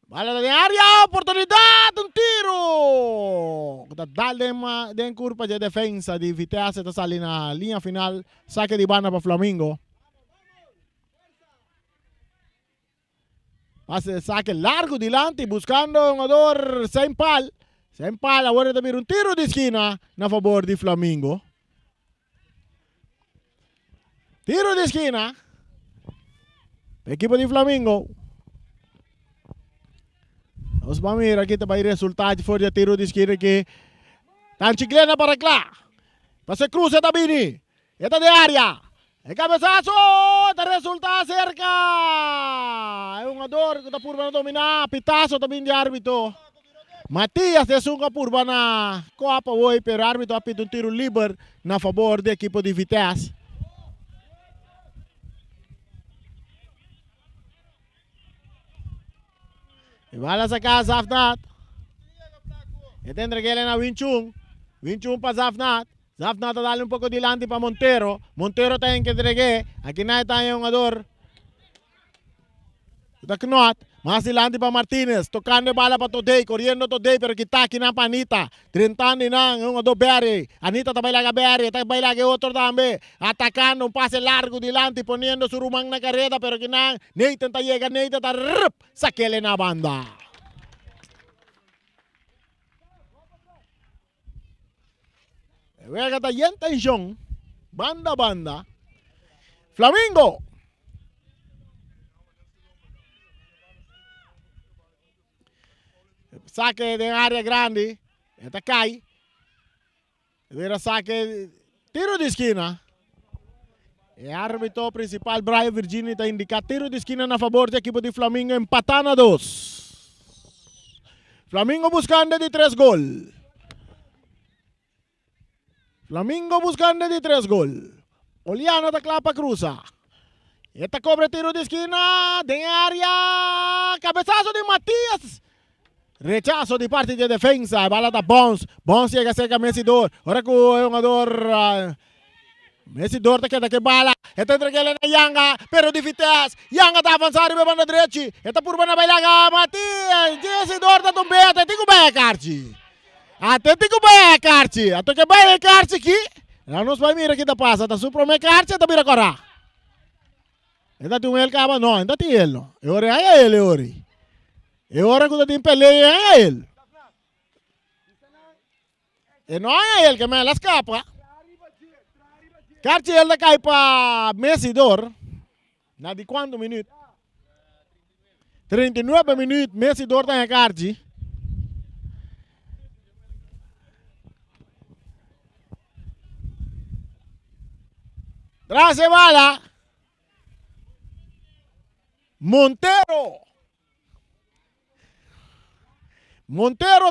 Bala de área, oportunidade, tiro! Dale de curva de defesa de Vitesse, está saliendo na linha final, saque de banda para Flamengo. Hace saque largo delante, buscando un jugador sem pal. Sem pal, ahora también un tiro de esquina a favor de Flamengo. Tiro de esquina. Equipo de Flamengo. Os vamos ver aqui também resultado for de tiro de esquina que tá chiclena para lá. Pase cruza também. Esta de área. El cabezazo. Está resultado cerca. É um jogador que está por dominar. Pitazo também de árbitro. Matias de Sunga por na Copa hoje, pero árbitro apita um tiro livre na favor do equipo de Vitesse. E bala sacar Zafnat. E tendrá que ele na 21. 21 para Zafnat. Zafnat dá um pouco delante para Montero. Montero tem que entregar. Aqui não está um jogador. Da Knot. Mas delante para Martinez. Tocando bala para Todei. Correndo Todei. Pero kita aqui na Anita. Trintando na um jogador Berry. Anita também lá Berry. Também lá outro também. Atacando um passe largo delante. Poniendo su rumang na carrera. Pero que não. Nathan está llega. Nathan está. Saquele na banda. Vega está en tensión. Banda. Flamengo. Saque de área grande. Esta cae. Era saque. Tiro de esquina. El árbitro principal, Brian Virginia, está indicando tiro de esquina a favor del equipo de Flamengo. Empatan a 2. Flamengo buscando de 3 goles. Flamengo buscando de 3 goles. Oliana está clapa cruza. Esta cobre tiro de esquina. De área. Cabezazo de Matías. Rechazo de parte de defensa. Bala da Bones. Bones llega cerca a Messidor. Ahora que es un jugador. Messidor está queda que bala. Esta entrega na Yanga. Pero de Vitesse. Yanga está avançando e banda direita. Esta por banda vai lá. Matias. Messidor está tombando. Tem que bem, Carti. Até tem que bem, Carti. Até que bem, Carti aqui. Não nos vai mirar aqui da passa. Está super me Carti. Está mira agora. Ainda tem ele acaba não. Ainda tem ele não. É hora é ele ori. É hora que tem peleia é ele. E não é ele que me las escapa. Carti ele cai para Messidor. Na de quanto minuto? 39 minutos. Messidor está em Carti. Tras de bala. Montero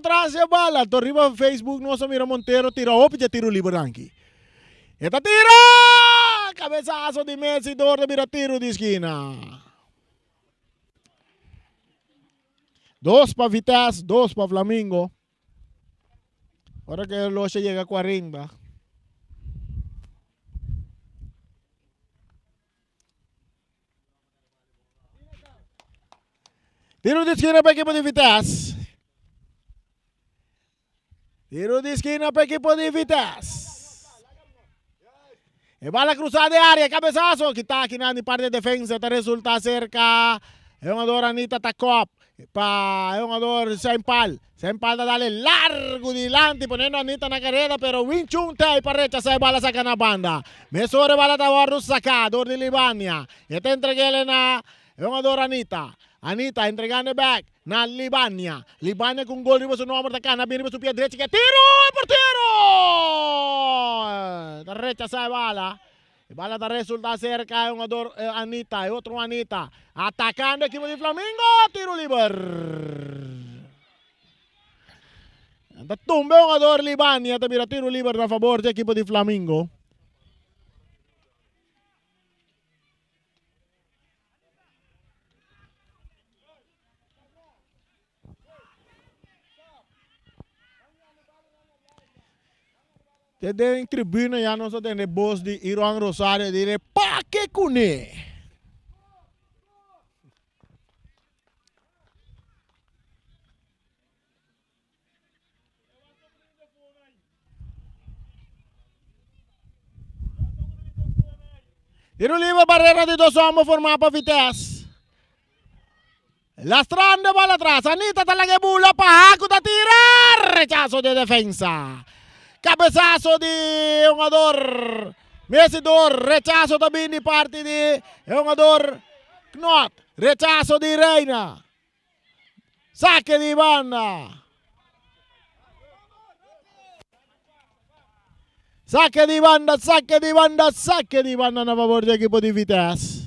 tras de bala. Tu arriba en Facebook no se mira Montero. Tira op y tiro libre aquí. Esta tira. Cabezazo de Messidor. Mira tiro de esquina. 2 para Vitesse. 2 para Flamengo. Ahora que el Loche llega a 40. Tiro de esquina para el equipo de Vitesse. Tiro de esquina para el equipo de Vitesse. E bala cruzada de área, cabezazo. Que está aqui na parte de defensa, está resulta cerca. É uma Doranita Tacop. pa jugador Sempal. Sempal dale largo dilante poniendo a Anita na carrera pero Winchunte para rechazar bala sa kana banda. Mesore bala tawarus sacador de Libania. Ito entreguele na jugador Anita. Anita entregando back na Libania. Libania com gol riba sa numero da kana biniba sa pia diretsa que tiro portero. Rechazar bala. Bala da resulta cerca un jugador Anita, otro Anita. Atacando equipo de Flamengo, tiro libre. Tumbe un jugador Libania, mira tiro libre a favor del equipo de Flamengo. Desde en tribuna ya no se tiene voz de Irán Rosario dire pa que cune. Tiro libre barrera de dos hombres formada para Vitesse. Lastrando bola atrás. Anita talaga bula pa haco da tirar. Rechazo de defensa. Cabezazo de jugador Mesidor, rechazo também de parte de jogador Knot, rechazo de Reina, saque de banda, saque de banda, saque de banda, saque de banda a favor do equipo de Vitesse.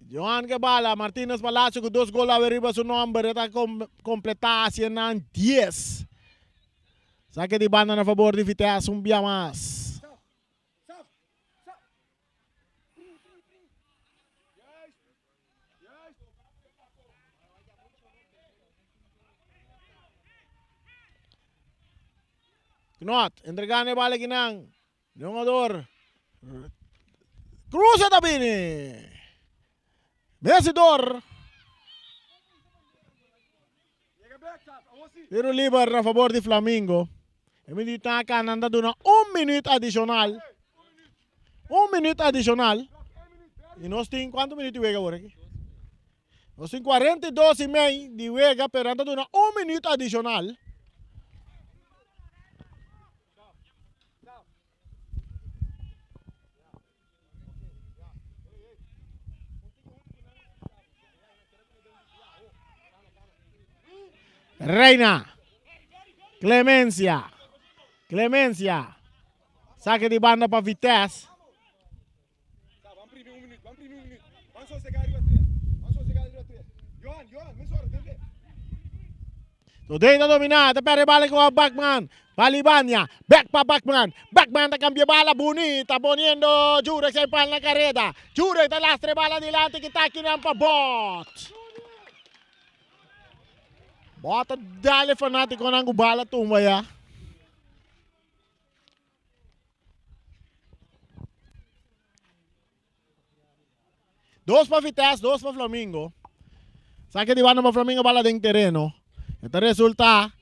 Johan Gebala, Martínez Palacio com 2 gols arriba seu número, está completar a 10. Saque de banda a favor de Vitesse, dia mais. Knot, entregando a bola aqui não. Jogador. Cruza também. Mesidor. Tiro libre a favor de Flamengo. E mi dita ka nanda doon 1 minuto adicional. 1 minuto adicional. E nós temos quantos minutos de wega agora aqui? Nós temos 42 e meio de wega, pero nanda doon 1 minuto adicional. Reina, Clemencia, saque de banda para Vitesse. Vamos imprimir 1 minuto, vamos sossegar ali a 3. Johan, me sorte, vem. Today na dominada, pero balik ko ang Backman. Balibanya, back pa Backman. Backman na cambia bala, bonita, poniendo Jurek sa ipal na kareda. Jurek na lastre bala dilante, kita kinang pabot. Bota dale fanático ng bala tumaya. Dos para Vitesse, 2 para Flamengo. Saque de banda para Flamengo, bala ding terreno. Ito resulta,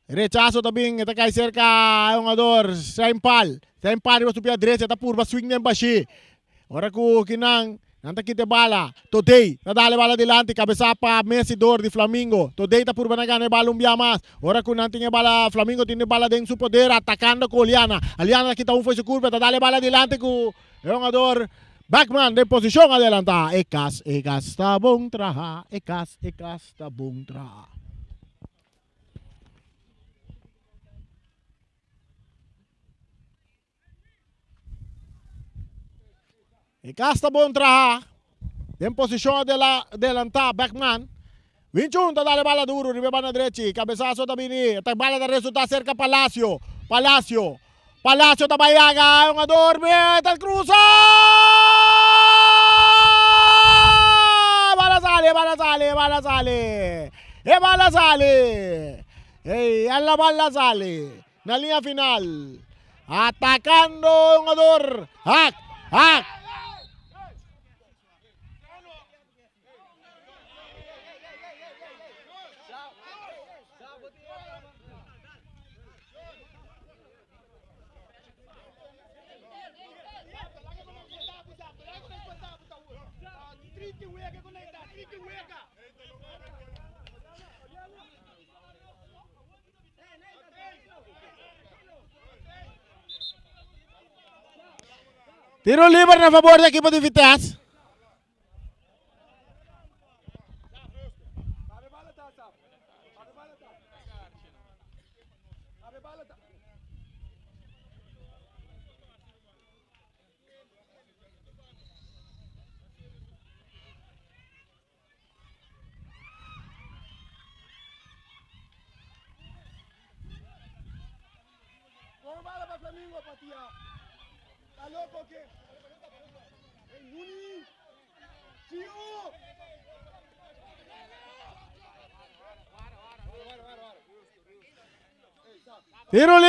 rechazo também, ito kay cerca ang ador, Sempal, iba supia diretsa, ito purba swing ng bashi. Ora ko kinang, nanta kita bala, today, nadali bala dilante, cabeza pa Mesidor de Flamengo, today ta purba na gana bala mas. Ora ko nanti nga bala Flamengo, tini bala ding su poder, atacando ko Aliana kita foi su curva, nadali bala dilante ko, yung ador, Backman de posisyon adelanta, ekas tabong traha, ekas tabong traha. Ekas tabong traha, en posisyon adelanta, Backman, Winchun, dale bala duro, ribe banda derechi, cabezazo tabini, atak bala da resulta cerca Palacio, tabayaga, yung adorme, tal cruza! Bala sale. Alla bala sale. Na línea final. Atacando un jugador. Hack. Tiro libre a favor del equipo de Vitesse. Vamos bala para Flamengo, Patia. ¿Está loco o qué? ¡Ey, Muni! ¡Chiu! Tiro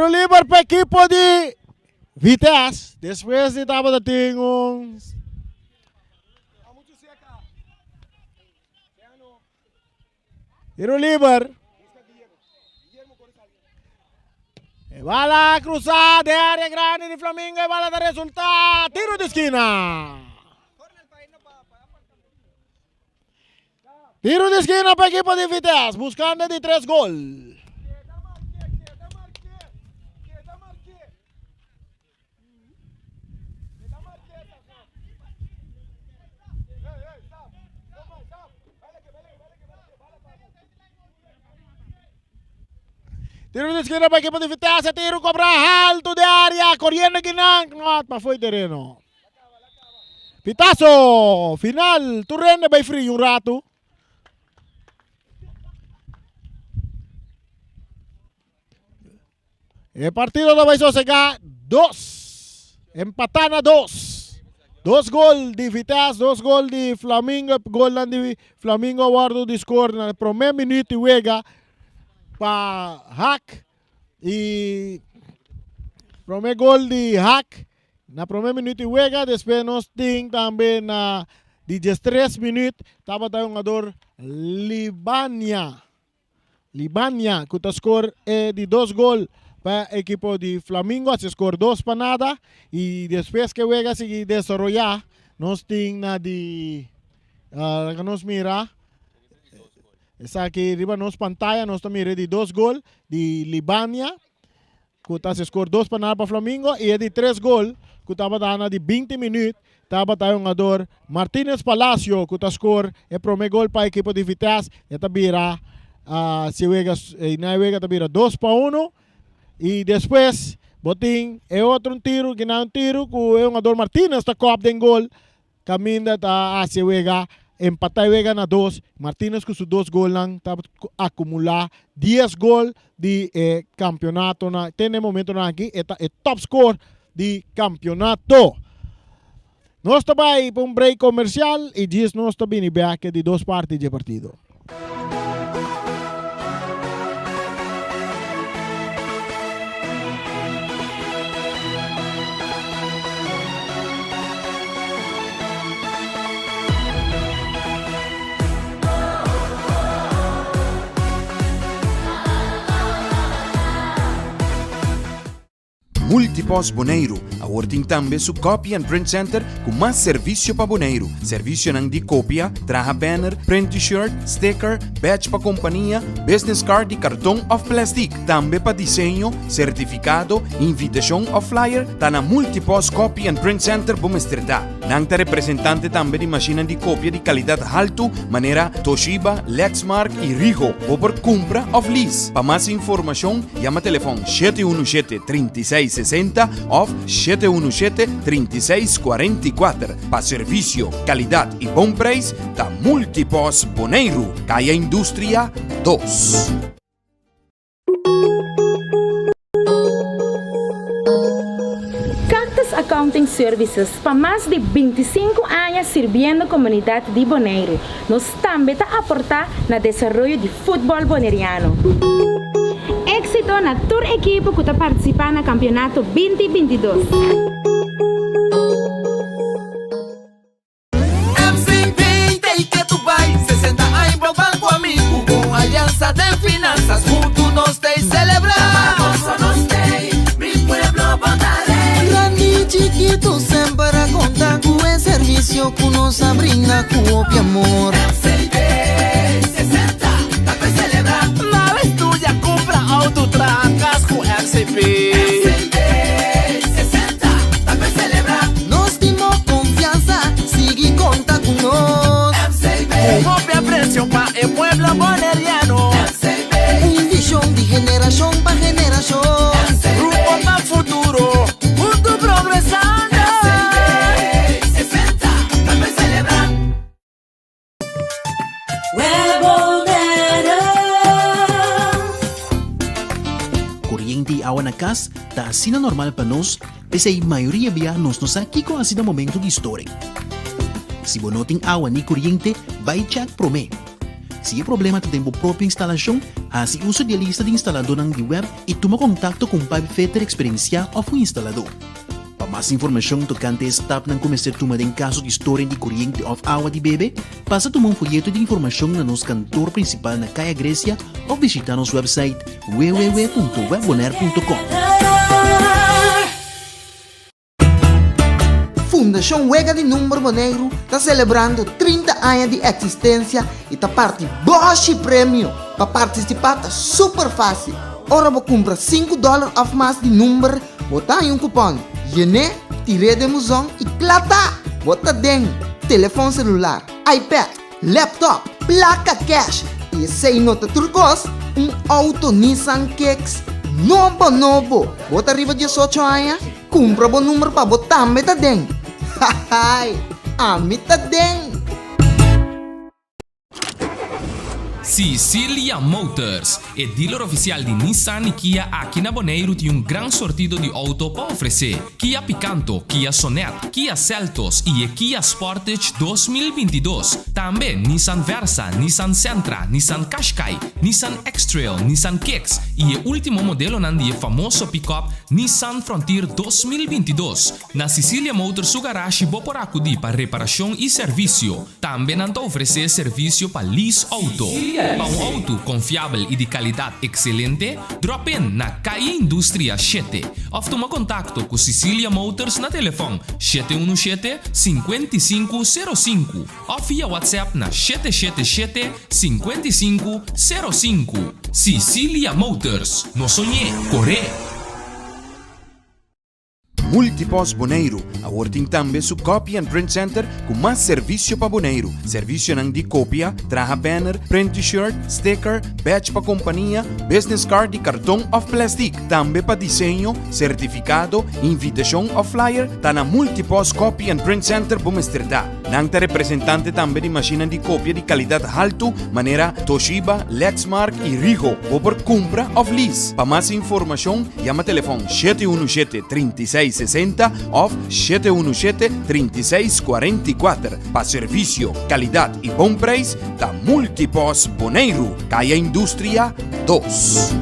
libre para el equipo de Vitesse. Después de estaba de tingong. Tiro libre. Bala cruzada de área grande de Flamengo y bala de resultado. Tiro de esquina. Tiro de esquina para el equipo de Vitesse. Buscando de 3 goles. Tiro de esquina para el equipo de Vitesse. Tiro cobra alto de área. Corriendo aquí. No, para fue terreno. Pitazo. Final. Tu rende vai frio un rato. El partido de Baisosega 2. Empatan a 2. 2 gols de Vitesse, 2 gols de Flamengo. Gol de Flamengo guardo de score na primeiro minuto e juega para Hack. E primeiro gol de Hack na primeiro minuto e juega. Depois nós temos também na 13 minutos. Estava tayo um jogador Libania, que o score é de 2 gols para el equipo de Flamengo. Se score 2 para nada. Y después que juega se desarrolla, nos tiene de nos mira. Esa aquí arriba nos pantalla, nos mira de 2 gols de Libania. Que se score 2 para nada para Flamengo. Y de 3 gols, que estaba dando de 20 minutos. Estaba tayo un jogador Martínez Palacio, que score el primer gol para el equipo de Vitesse. Esta vira, se juega, juega, vira 2 para 1. E depois, botin é outro tiro, que não é um tiro, que é um jogador Martínez está copo de gol, caminha a se juega, empatar juega na 2, Martínez com seus 2 gols está acumular 10 gols de campeonato, tem momento aqui, é top score de campeonato. Nós também para um break comercial e diz nós também back de 2 partes de partido. Multipos Boneiro, agora também su copy and print center com mais serviço para Boneiro. Serviço nang de cópia, traja banner, print t-shirt, sticker, badge para companhia, business card de cartão ou plástico. Também para desenho, certificado, invitação ou flyer, tá na Multipos Copy and Print Center Bumestredá. Nang ta representante também de máquina de cópia de qualidade alto, maneira Toshiba, Lexmark e Rigo, ou por compra ou lease. Para mais informação, chama telefone 717-3660 ou 717-3644. Para serviço, qualidade e bom preço, da Multipos Boneiro, Caia Indústria 2. Accounting Services para mais de 25 anos servindo a comunidade de Boneiro. Nós também está aportar no desenvolvimento do futebol boneriano. Éxito na tour equipo que está participando no campeonato 2022. MCP, tem que tu vai 60 anos pro banco amigo com aliança de finanças, juntos nós tem celebrar. Nós tem, mi pueblo votaré. Grande chiquito sempre a contar com o serviço que nos brinda com o amor. MCP, 60, dá pra celebrar. Na estúdia compra auto tracas com MCP. MCP, 60, dá pra celebrar. Nós temos confiança, sigue conta com nós. MCP, copia precio pa el pueblo boneriano. MCP, Visão de geração para geração. rumbo para futuro, junto progresando. MCP, 60, dá pra celebrar. Corriente e água na casa está assim normal para nós, pese a maioria vianos nos aqui com assim momento de história. Se você não tem água nem corriente, vai check prome. Se é problema de tempo própria instalação, assim uso de lista de instalador na web e toma contato com o Pipe Fitter experienciado ou um instalador. Para mais informação tocante a step na começar a tomar em caso de história de corriente ou água de bebê, passa a tomar um folheto de informação na nosso cantor principal na Caia Grécia ou visitar nosso website www.webbonaire.com. Fundação Wega de Número Boneiro está celebrando 30 anos de existência e está parte Bosch Prêmio. Para participar está super fácil. Ora você compra $5 ou mais de número, botar em um cupom. Yene, tire de musão e plata. Bota dentro. Telefone celular, iPad, laptop, placa cash e sem nota turcos, auto Nissan Kicks novo. Bota arriba 18 anos, compra o número para botar meta dentro. Hahay, amita dentro. Sicilia Motors, o dealer oficial de Nissan e Kia aqui na Bonaire tem gran sortido de auto para oferecer. Kia Picanto, Kia Sonet, Kia Seltos e Kia Sportage 2022. Também Nissan Versa, Nissan Sentra, Nissan Qashqai, Nissan X-Trail, Nissan Kicks e o último modelo nandi famoso pick-up Nissan Frontier 2022. Na Sicilia Motors su garagem por acudir para reparação e serviço. Também anda oferecer serviço para lease auto. Para um auto confiável e de qualidade excelente, drop in na Caia Indústria 7. Ou toma contato com Sicilia Motors na telefone 717-5505 ou via WhatsApp na 777-5505. Sicilia Motors, no sonhé, corre! Multipos Bonaire, awarting também su Copy and Print Center com mais serviço para Bonaire. Serviço nang de cópia, traha banner, print t-shirt, sticker, badge para companhia, business card de cartão ou plástico. Também para desenho, certificado, invitação ou flyer, tá na Multipos Copy and Print Center Bumesterdá. Nang ta representante também de máquina de cópia de qualidade alto, maneira Toshiba, Lexmark e Ricoh, ou por compra ou lease. Para mais informação, chama telefone 717-3660 ou 717-3644. Para serviço, qualidade e bom preço, da Multipos Bonaire, Caia Indústria 2.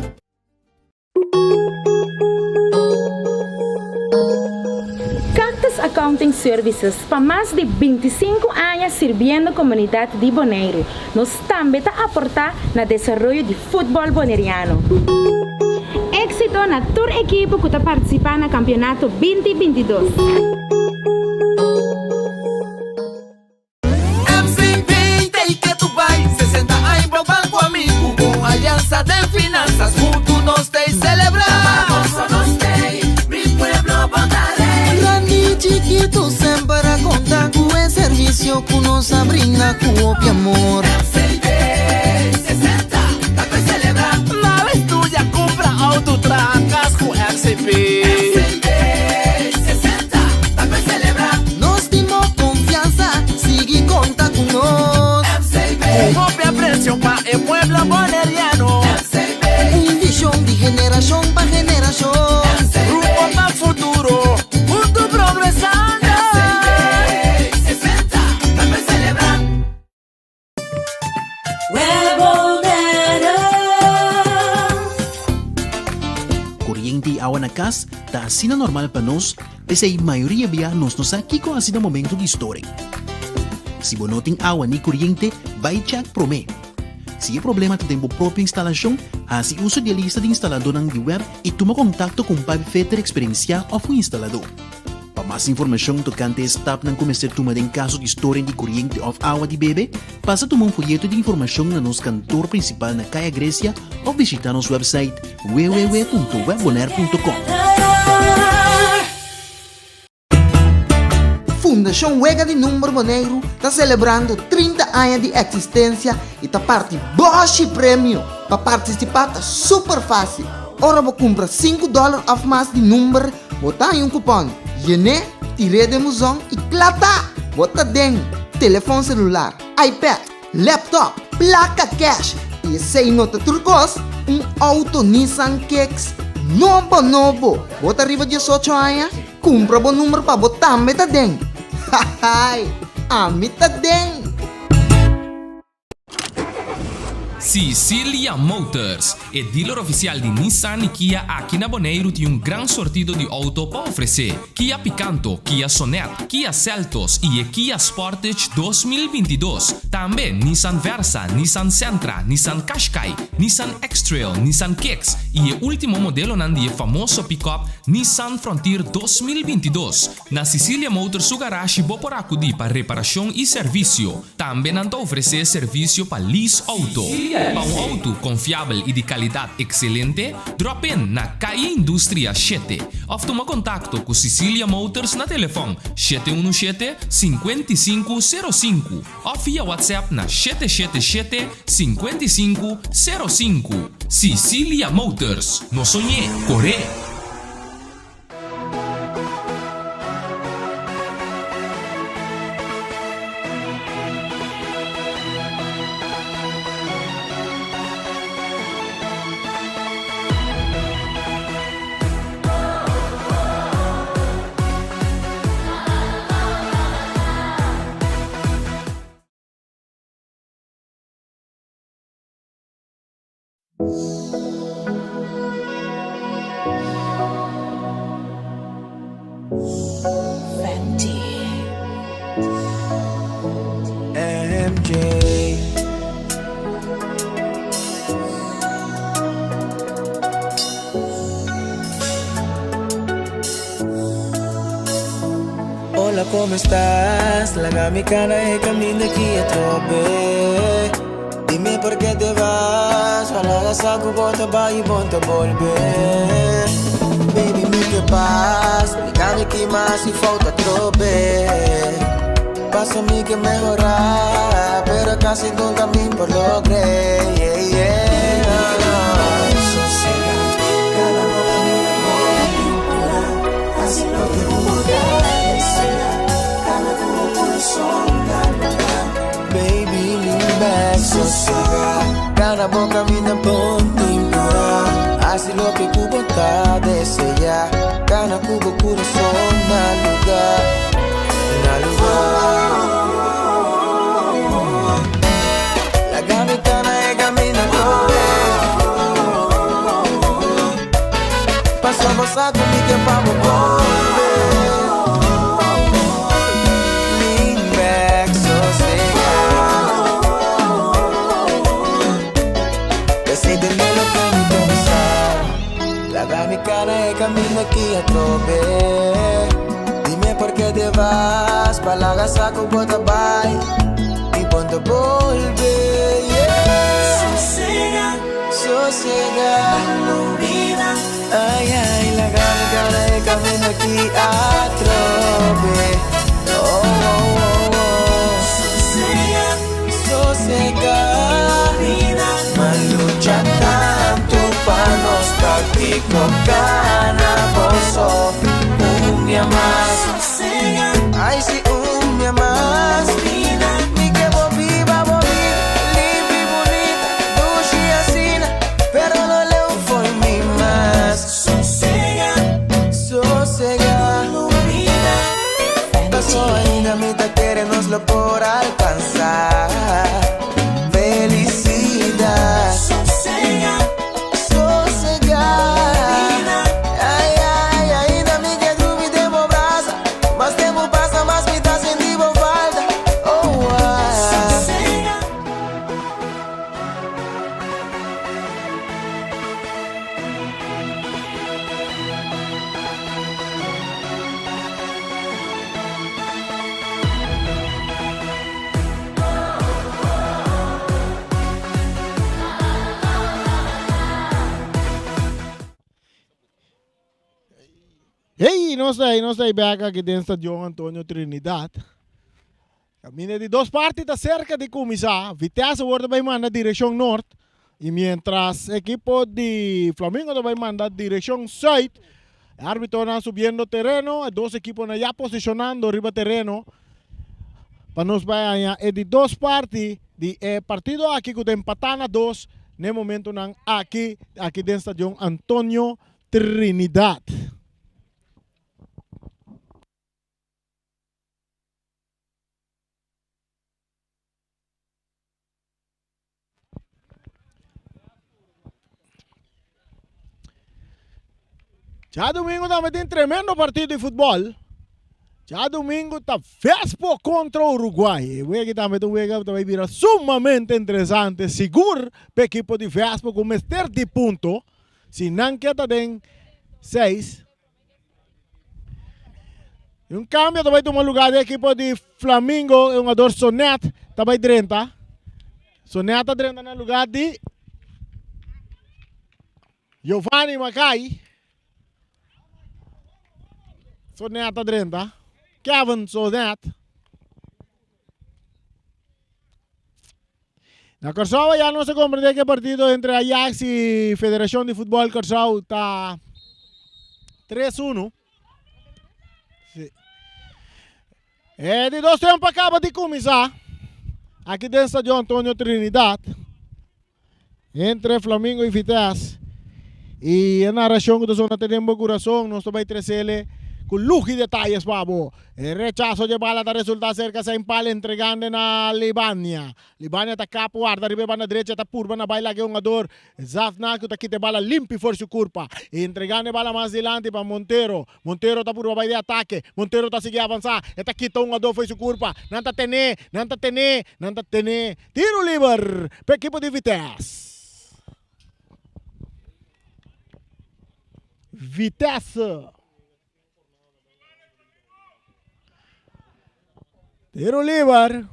Cactus Accounting Services, para mais de 25 anos servindo a comunidade de Bonaire, nós também está a aportar no desenvolvimento de futebol boneriano. Éxito na tour equipo que está participando no campeonato 2022. MCP, tem que tu vai 60 anos pro banco amigo com aliança de finanças, juntos nós tem celebrar. Nós tem, mi pueblo votaré. Grande chiquito sempre a contar com o serviço que nos brinda com o amor. MCP, 60, dá pra celebrar. Na estúdia compra auto tracas com MCP. MCP, 60, dá pra celebrar. Nós temos confiança, sigue conta com nós. MCP, copia precio pa el pueblo boneriano. MCP, Visão de geração para geração. rumbo para futuro, junto progresando. MCP, 60, dá pra celebrar. casa, tá assim normal para nós, pese a maioria via nós aqui com assim no momento de história. Se você não tem água nem corrente, vai check prome. Se o problema tem a própria instalação, assim usa de lista de instalador na web e toma contato com o Pipe Fitter experienciado ou um instalador. Para mais informação tocante esse tap não começar a tomar em caso de história de corrente ou água de bebê, passa a tomar folheto de informação na nosso cantor principal na Caia Grécia ou visitar nosso website www.webbonaire.com. Fundação Wega de Número Boneiro está celebrando 30 anos de existência e está parte Bosch Prêmio. Para participar está super fácil. Ora você compra $5 a mais de número, botar em cupom. Yene, tire de musão e plata. Bota dentro, telefone celular, iPad, laptop, placa cash e sem nota turcos, auto Nissan Kicks novo. Bota arriba 18 anos, compra o número para botar meta dentro. Haha, a meta dentro. Sicilia Motors, o dealer oficial de Nissan e Kia aqui na Bonaire tem gran sortido de auto para oferecer. Kia Picanto, Kia Sonet, Kia Seltos e Kia Sportage 2022. Também Nissan Versa, Nissan Sentra, Nissan Qashqai, Nissan X-Trail, Nissan Kicks e o último modelo de famoso pick-up Nissan Frontier 2022. Na Sicilia Motors, o garagem vou por acudir para reparação e serviço. Também não oferecer serviço para lease auto. Para auto confiável e de qualidade excelente, drop in na CAI Indústria 7. Ou toma contato com Sicilia Motors na telefone 717-5505 ou via WhatsApp na 777-5505. Sicilia Motors, no sonhé, corre! Hola, ¿cómo estás? La mi cara y camino aquí a trope. Dime por qué te vas. Ojalá saco bota va y ponte a volver. Baby, me que paz. Mi cara aqui más y falta trope. Pasa a mí que mejorar, pero casi nunca me logré. Yeah, yeah. Cada hora me enamoro. Así lo que baby, lean back, sossega. Cada boca me na ponte impura. Así lo que cubo está deseja. Cada cubo corazón na lugar. Na lugar. La gamitana e camina corre. Paso a gozar conmigo que vamos volver. Mi cara y camino aquí a trope. Dime por qué te vas. Palaga saco bota bye y ponte a volver. Yeah. Sosega, sosega, no vida. Ay, ay, la cara y camino aquí a trope. Oh, oh, oh, oh. Sosega, sosega, vida. Malucha tanto para nos practico gana bolso. Un día más. Ay, sí, un día más. Ni que vos viva, limpia y bonita. Dulce y asina, pero no le fue mi más. Sosega, sosega. Paso ainda mitad querernoslo por alcanzar. Felicidad. Sosega, sosega. Ay, ay. E não sei back aqui dentro do Stadion Antônio Trinidad. Caminha de duas partes, está cerca de começar. Vitesse agora vai mandar direção norte. E mientras equipo de Flamengo vai mandar direção sul. O árbitro está subindo terreno. Dois equipos já posicionando arriba terreno. Para nós vai é de duas partes. De partido aqui que tem empatando dois. No momento não aqui dentro do Stadion Antônio Trinidad. Já domingo também tem tremendo partido de futebol. Já domingo está Vespo contra o Uruguai. O jogo também vai virar sumamente interessante. Seguro para a equipe de Vespo com mestre de ponto. Se não quer tem 6. Um cambio também toma lugar da equipe de Flamengo. O jogador Sonet também 30. Sonet 30 no lugar de Giovanni Macai. Sonet 30. Kevin Sonet. Na Corsau já não se compreende que o partido entre Ajax e Federação de Futebol Corsau está 3-1. É de dois tempos acaba de começar. Aqui dentro do Estádio Antônio Trinidad. Entre Flamengo e Vitesse. E a narração que nós temos coração, nós também trazemos com lujo e detalhes, Pablo. El rechazo de bala da resulta cerca sa impal entregando na Libania. Libania ta capo guarda arriba na direita ta purba na baila que um jogador Zafna que ta quite bala limpi for su curpa. Entregando bala mais adiante para Montero. Montero ta purba vai de ataque. Montero ta sigue avançar. Eta quita um jogador foi su curpa. Nanta tene. Tiro livre para equipo de Vitesse. Vitesse. Tiro livre.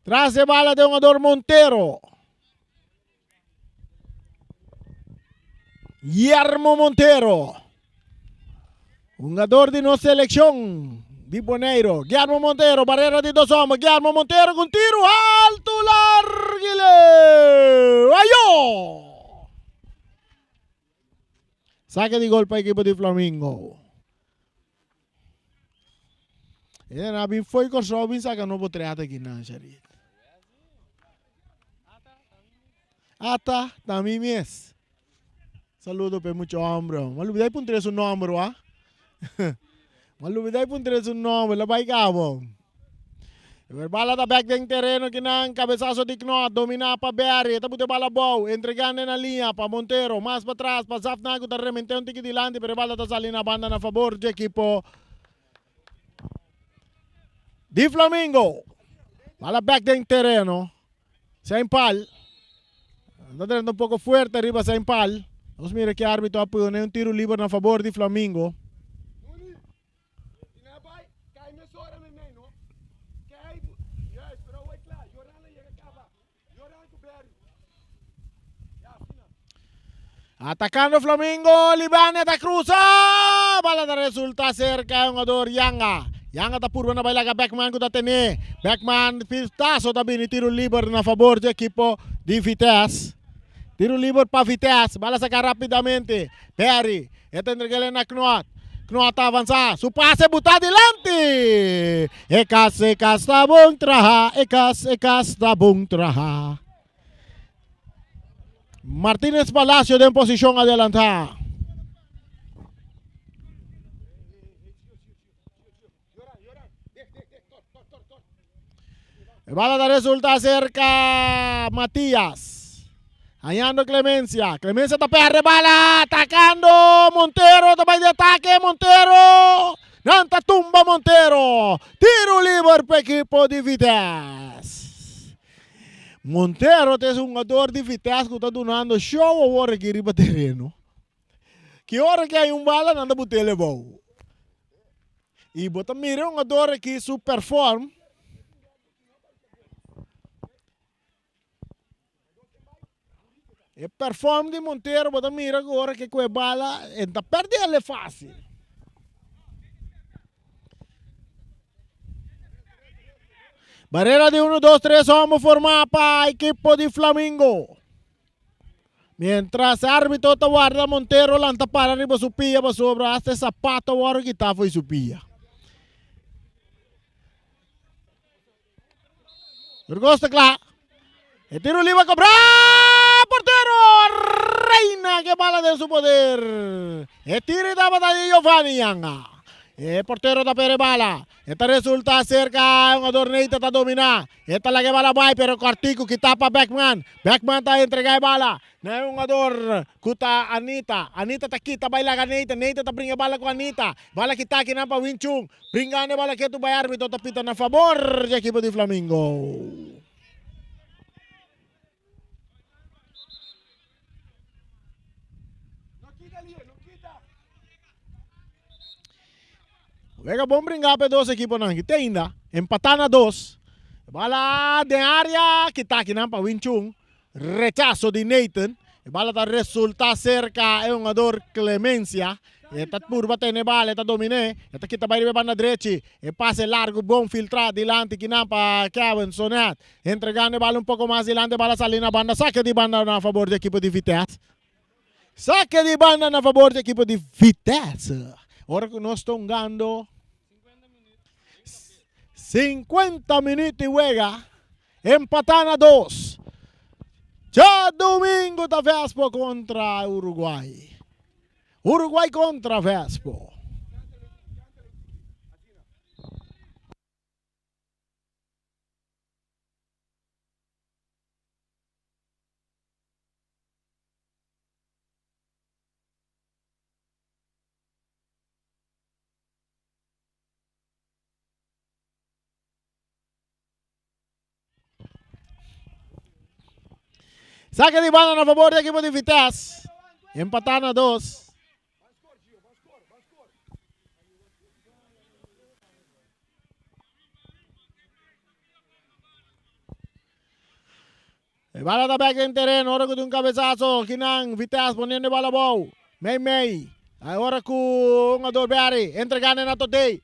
Traz a bala de um jogador Montero. Guillermo Montero. Um jogador de nossa seleção de Boneiro. Guillermo Montero, barreira de dois homens. Guillermo Montero com tiro alto, larguile. Ayó! Saque de gol para a equipe de Flamengo. Nabin foi com Robin saca novo treata aqui na Charit. Ata, também mes. Saludo para muito homem. Malubidai pun tres un número, ah? Malubidai pun tres un número, labay ka bo. Bala da back ding terreno kinang cabezazo di Knot, domina pa Berry, tapos bala bow, entregando na linha pa Montero, mas para trás, pa Zafna, que remente um tiki dilante, pero bala da salina banda na favor de equipo de Flamengo. Bala back ding terreno. Sem pal. Está tirando un poco fuerte arriba sem pal. Vamos mira que árbitro apoyó un tiro libre a favor de Flamengo. Atacando Flamengo, Libania da cruza. Bala da resulta cerca un jogador Yanga. Yanga ta purba na baila ka Beckman ko tatene. Beckman pistaso tabi ni tiro libre na favor do equipo de Vitesse. Tiro libre para Vitesse. Bala saca rapidamente. Perry. Esta entregale na Knot. Knot avança. Su passe botar adelante. Ekas tá bom traha. Ekas tá bom traha. Martínez Palacio en posición adelantada. Bala da resulta cerca Matías. Hallando Clemencia. Clemencia tapea rebala. Atacando Montero. También de ataque Montero. Nanta tumba Montero. Tiro libre para equipo de Vitesse. Montero é um jogador de Vitesse que está donando show a hora que riba terreno. Que hora que há bala, nada botar ele bom. E bota mira um jogador que superform. E perform di Montero, bota mira agora que quella bala e da perdere fácil. Barreira de 1, 2, 3, vamos formar para a equipe de Flamengo. Mientras o árbitro está guarda, Montero lanta para arriba su pia, para sobre hasta sapato agora que está foi su pia. Gosta claro. E tiro livre a cobrar. Portero! Reina que bala de su poder. E tiro da batalha Giovanni Yanga. E portero da pere bala. Esta resulta cerca un adorneita ta domina. Esta la que bala vai pero Cortico que tapa Beckman. Beckman ta entrega bala. Na un ador kuta Anita. Anita ta kita baila ka Neita. Neita ta bringa bala ko Anita. Bala kita kinampa Winchung. Bringa ne bala que tu vai árbitro ta pita na favor de equipo de Flamengo. Vega bom brincar para dois equipos não, que tem ainda empatar na 2. Bala de área que está aqui não para Winchung, rechazo de Nathan. Bala tá resulta cerca é um ador Clemência. Eta curva tem bala, eta domine, eta kita vai banda direita, e passe largo bom filtrado dilante que não para Kevin Sonat. Entregando bala um pouco mais dilante, bala sali na banda, saque de banda na favor do equipo de Vitesse. Saque de banda na favor do equipo de Vitesse. Ora que nós estamos ganhando 50 minutos e juega, empatar na 2. Já domingo da Vespo contra Uruguai. Uruguai contra Vespo. Saque de banda a favor do equipo de Vitesse. Empatar na 2. Bala da back em terreno, ora com um cabeçaço, Kinang, Vitesse, ponendo bala boa. Mei. Agora com um adorbeari, entregando na Todei.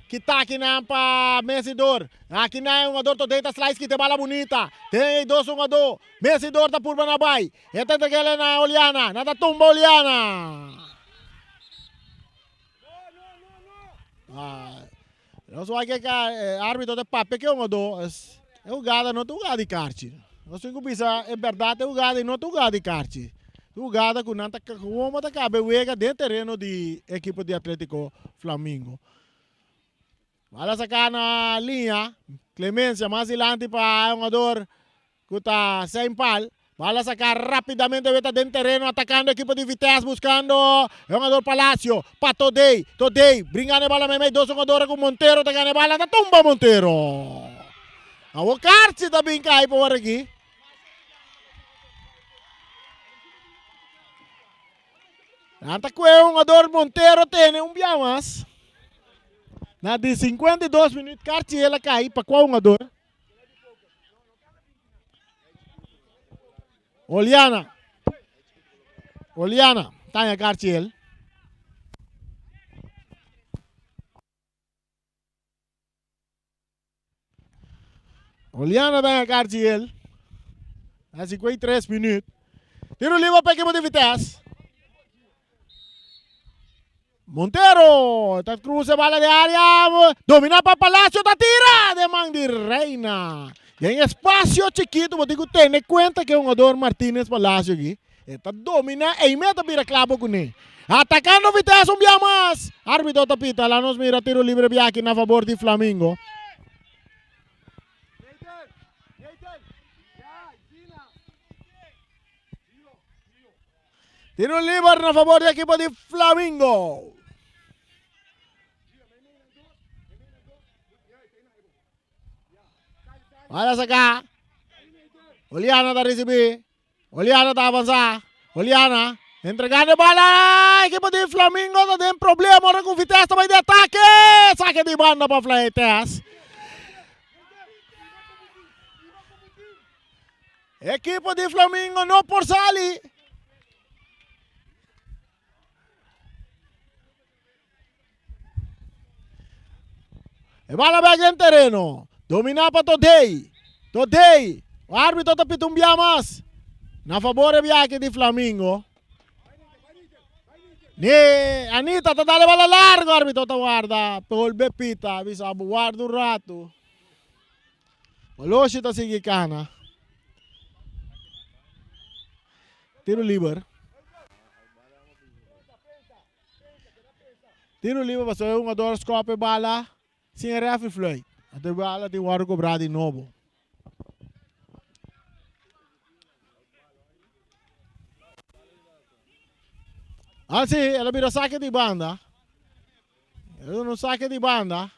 Que tá aqui na pa Messidor. Aqui na um ador Todei, tá slice que tem bala bonita. Tem 2 um ador. Messidor tá por Banabai. E tenta que ele na Oliana, nada tumba Oliana. Não só que árbitro de papo que um ador. É o gada, não tu gada de karte. Nós temos que pensar, é verdade, é o gado e não é o gado de kart. O gado com nanta como tá cabe uega dentro terreno de equipe de Atlético Flamengo. Bala sacar na linha, Clemência mais adiante para um jogador que está sem pal. Bala sacar rapidamente dentro do terreno, atacando a equipe de Vitesse, buscando o jogador Palacio, para Todei, brincando a bola meio, 2 jogadores com Montero, tá ganhando a bola, tá tumba Montero. A o kart também cai por aqui. Anta que um jogador Montero tem um biamas. Na de 52 minutos, Cartier cai para qual jogador? Oliana, tá em Cartier. Oliana tá em Cartier. Na 53 minutos. Tiro livre para a equipe de Vitesse. Montero, tá cruza bala de área, domina para Palacio, tá tira de mão de Reina. E em espaço chiquito, vou dizer, tem conta que é um jogador Martínez Palacio aqui. Tá domina e meta vira clavo com ele. Atacando Vitesse, um dia mais. Árbitro tapita, lá nos mira tiro livre aqui na favor de Flamengo. Tiro livre na favor da equipe de Flamengo. Olha sacar. Oliana da receber. Oliana da avançar. Oliana entregando a bola. A equipe de Flamengo tá tendo problema agora com o Vitesse também de ataque. Saque de banda para Vitesse. Equipo di Flamengo no por sali. E bala back en terreno. Domina pa Todei. Todei. O árbitro tá pitumbia mas. Na favore bianchi di Flamengo. Ne Anita tá dando bola largo, árbitro tá guarda. Pegou bepita, avisa guarda um rato. Oloshi tá seguir cana. Tiro livre. Tiro livre, mas é um adoro scope bala. Sem refi flui. Até bala tem guarda cobrado de novo. Ah sì, ela vira saque di banda. Ela non saque di banda.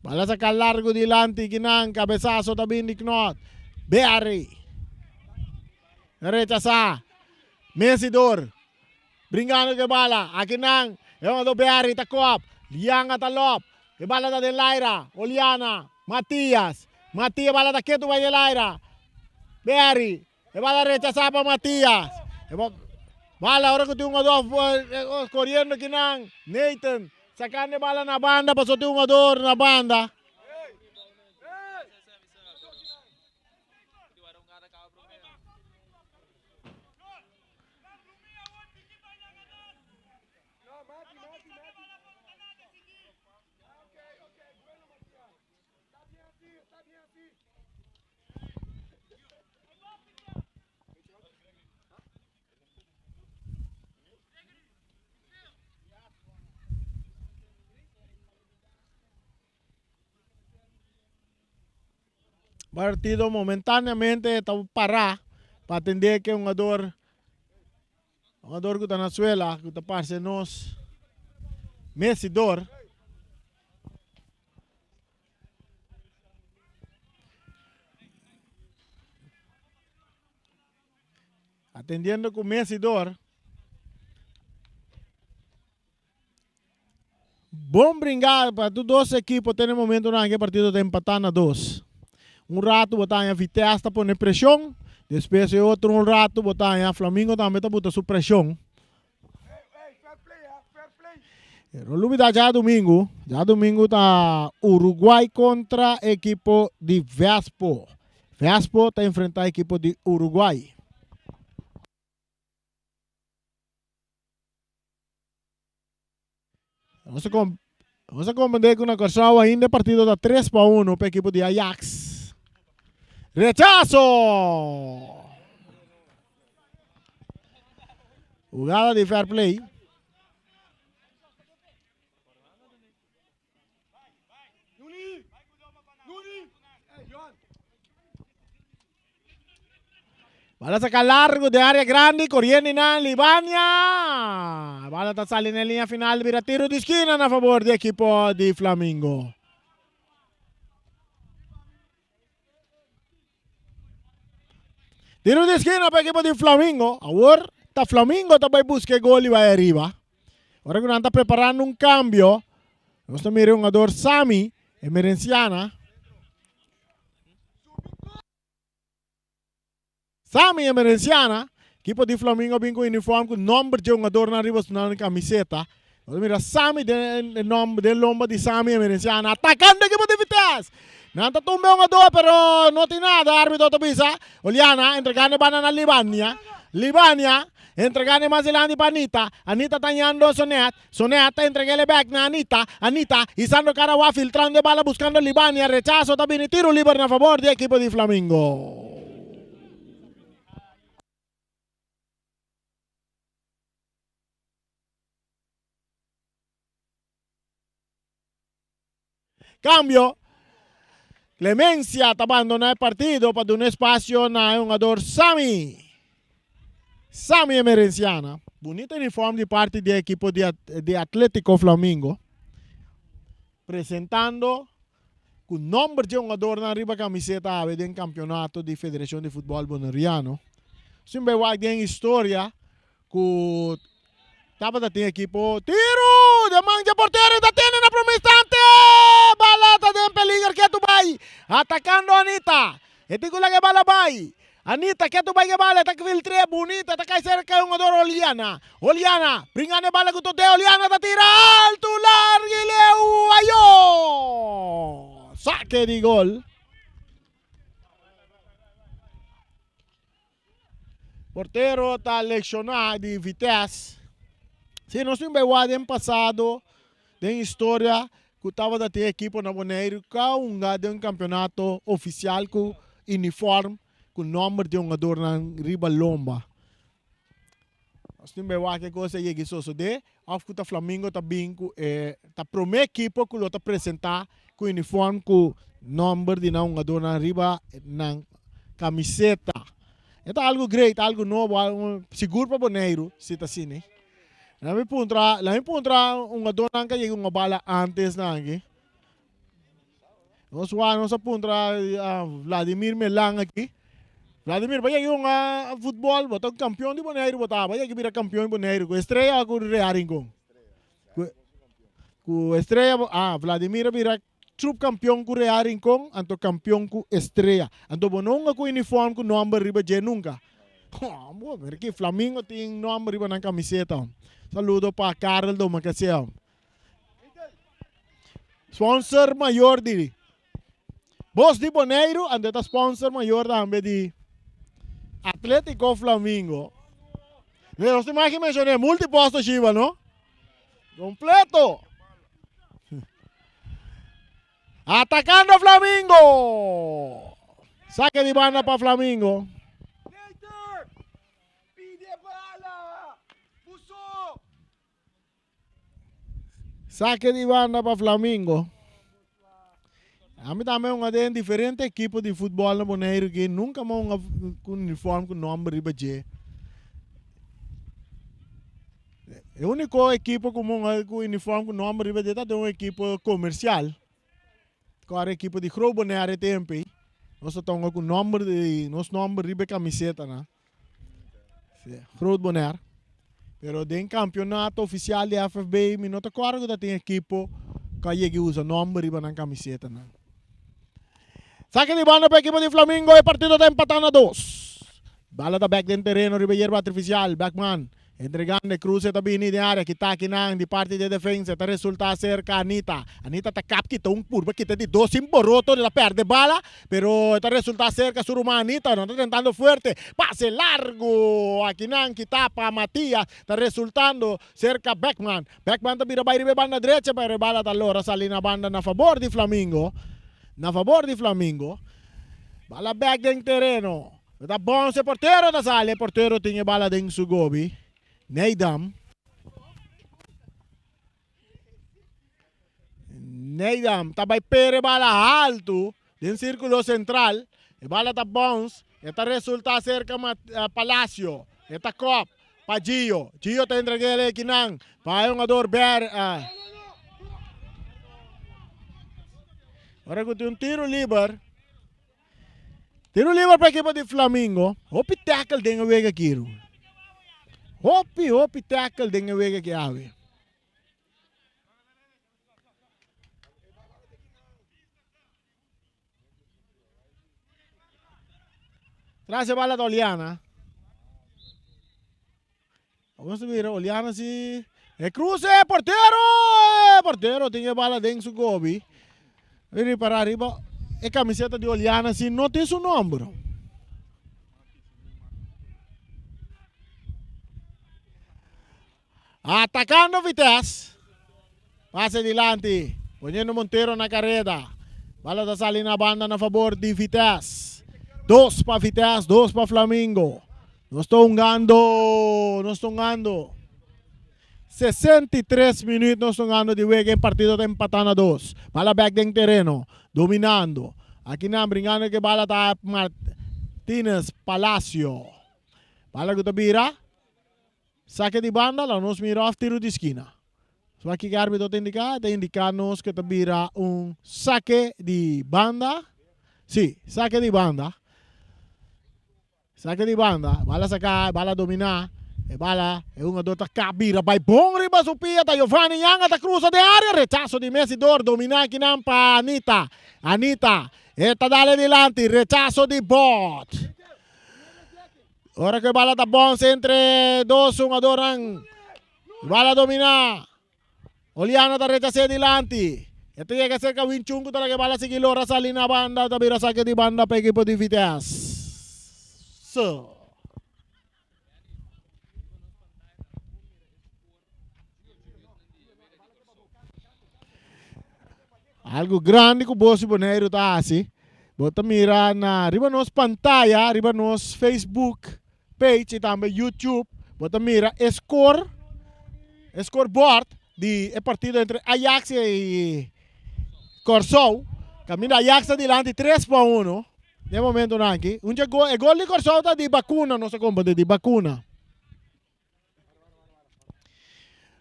Bala sacar largo di lanti, ginang, cabezazo também de knot. Berry. Rechaza. Mesidor. Brincando que bala. Akinang. Eu do Berry, takop. Lianga talop. Que bala da Delaira, Oliana, Matias. Matias bala da Keto vai Delaira. Berry. Que bala rechazar para Matias. Bala ahora que tem um ador correndo aqui nang Nathan. Sacando bala na banda, passou tem um ador na banda. Partido momentaneamente está parar para atender que um jogador que está na suela, que está parce nos Mesidor. Atendiendo com Mesidor. Bom brincar para os dois equipos ter momento que partido está empatando a 2. Um rato botar a Vitesse para pôr pressão. Depois outro rato botar a Flamengo também para botar sua pressão. O Lubida já domingo. Já domingo está Uruguai contra a equipe de Vespo. Vespo está enfrentando a equipe de Uruguai. Vamos a compreender que una cosa ainda partido da 3-1 para o equipo de Ajax. Rechazo! Jugada de fair play. Bala sacar largo de área grande, corriendo en Libania. Bala está saliendo en línea final, vira tiro de esquina a favor del equipo de Flamengo. Tiro de esquina para el equipo de Flamengo. Ahora está Flamengo, está para buscar gol y va arriba. Ahora que está preparando un cambio. Vamos a mirar un jugador Sami, Emerenciana. Sami Emerenciana, equipo de Flamengo vem com uniforme com nome de jogador na riba na camiseta. Mira Sami, o nome de lomba de Sami Emerenciana, atacando a equipo de Vitesse. Não está tumbando um jogador, pero não tem nada. Árbitro autopista. Oliana, entregando banana a Libania. Libania, entregando mais elante para Anita. Anita tañando Sonet. Sonet entregando back na Anita. Anita, izando Caraguá, filtrando bala, buscando Libania. Rechazo también y tiro libre a favor del equipo de Flamengo. Cambio. Clemencia está abandonando el partido para dar un espacio a un jugador Sami. Sami Emerenciana. Bonito uniforme de parte del equipo de Atlético Flamengo. Presentando con nombre de un jugador na riba camiseta del campeonato de Federación de Fútbol Boneriano. Siempre va a historia con Dapat dating equipo. Tiro! Demang portero detiene na promistante! Balata den peligro que tu bay. Atacando Anita. Iti ko lang e balabay. Anita, que tu bay que bala, tak filtre bonita, tak kay cerca un odor Oliana. Oliana, bringane bala ko de Oliana da tira alto largileu ayo. Saque di gol. Portero está leccionado de Vitesse. Se nós não vemos passado, tem história que estava da equipe na Bonaire, que um campeonato oficial com uniforme, com o nome de um jogador na riba lomba. Nós não vemos que coisa é isso de, acho que o Flamengo está bem, a primeira equipe que ele apresentar com o uniforme com o nome de um jogador na riba na camiseta. É algo great, algo novo, algo seguro para Bonaire, se está assim, né? Lami puntra um adonang kaya yung bala antes na aqui. Nós vamos sa puntra Vladimir Melang aqui. Vladimir, vaya yung futebol, botong campeão de Bonaire botava, vaya que vira campeão de Bonaire. Com Estrela com Rearing com. Com Estrela, Vladimir vira subcampeão com Rearing com, anto campeão com Estrela. Anto bonong com uniforme com number riba je nunca. Porque Flamengo tem nome riba na camiseta. Saludo para Carol do Macaseo. Sponsor maior de Boss de Bonaire, ande ta sponsor maior também de Atlético Flamengo. Você mais que mencionei multiposto Chiva, não? Completo. Atacando Flamengo. Saque de banda para Flamengo. Saque de banda para Flamengo. A mim também tem diferentes equipes de futebol na Bonaire que nunca mais com uniforme com nome de Ribaje. A única equipe com uniforme com nome de Ribaje é uma equipe comercial. Com a equipe de Groot Bonaire tempo. Nós estamos com o nome de nosso nome de Ribaje camiseta, né? Groot Bonaire. Pero den campeonato oficial de FFB, mi nota claro que tem equipo que usa nome riba na camiseta. Né? Saque de banda para a equipe de Flamengo e partido está empatando a 2. Bala da back den terreno, riba hierba artificial, backman. Entregando cruce tabini de área, kita kinang de parte de defensa, está resulta cerca Anita. Anita está cap kita un curva, kita de dos imboroto, la perde bala, pero está resulta cerca Suruma Anita, no está tentando fuerte, pase largo, aquí nang kita para Matías, está resultando cerca Beckman. Beckman está virabay ribe banda derecha, pero bala talora sali na banda na favor de Flamengo. Na favor de Flamengo. Bala back den terreno. Está bom se portero da sale, portero tinha bala den Sugobi. Neidam, tabay pere bala alto, din círculo central, e bala ta bounce, esta resulta cerca Palacio, esta cop, pa Gio te entreguele kinang, pa yung ador ber, Ora kung yung tiro liber pa equipo de Flamengo, hopi tackle din nga wega kiro. Hopi tackle din nga wega kiawe. Trase bala da Oliana. Vamos subir Oliana si cruce portero! Portero tinha bala din su gobi. Vedi para arriba. E camiseta de Oliana si não tem seu número. Atacando Vitesse. Pase dilante. Poniendo Montero na carrera. Bala da sali na banda na favor de Vitesse. 2 para Vitesse, 2 para Flamengo. Nós estamos jogando. 63 minutos nós estamos jogando de wega em partido de empatando a 2. Bala back den terreno. Dominando. Aqui na brincando que bala tá Martínez Palacio. Bala que tabira. Saque de banda, lá nos mira tiro de esquina. Só que o árbitro está indicando que tabira saque de banda. Sí, saque de banda. Saque de banda. Bala sacar, bala dominar. E bala é um jogador tá cabira, vai bom riba supia, tá Giovanni Yanga, tá cruza de área, rechazo de Messidor, domina aqui não para Anita. Anita, eta dale adelante, rechazo de Bot. Ora que bala tá bom entre dois jogadores. Bala domina. Oliana tá rechazo adelante. Ito yung kasi kawinchungo talaga bala si Gilora sa lina banda, tabira sa di banda pa equipo de Vitesse. So. Algo grande que o Bosi Boneiro tá assim. Bota mira na riba nos pantalla, riba nos Facebook page e também YouTube. Bota mira scoreboard de partido entre Ajax e Corsou. Camina Ajax adiante 3-1. De momento não aqui. Gol de Corsou tá de Bacuna, nossa companhia de Bacuna.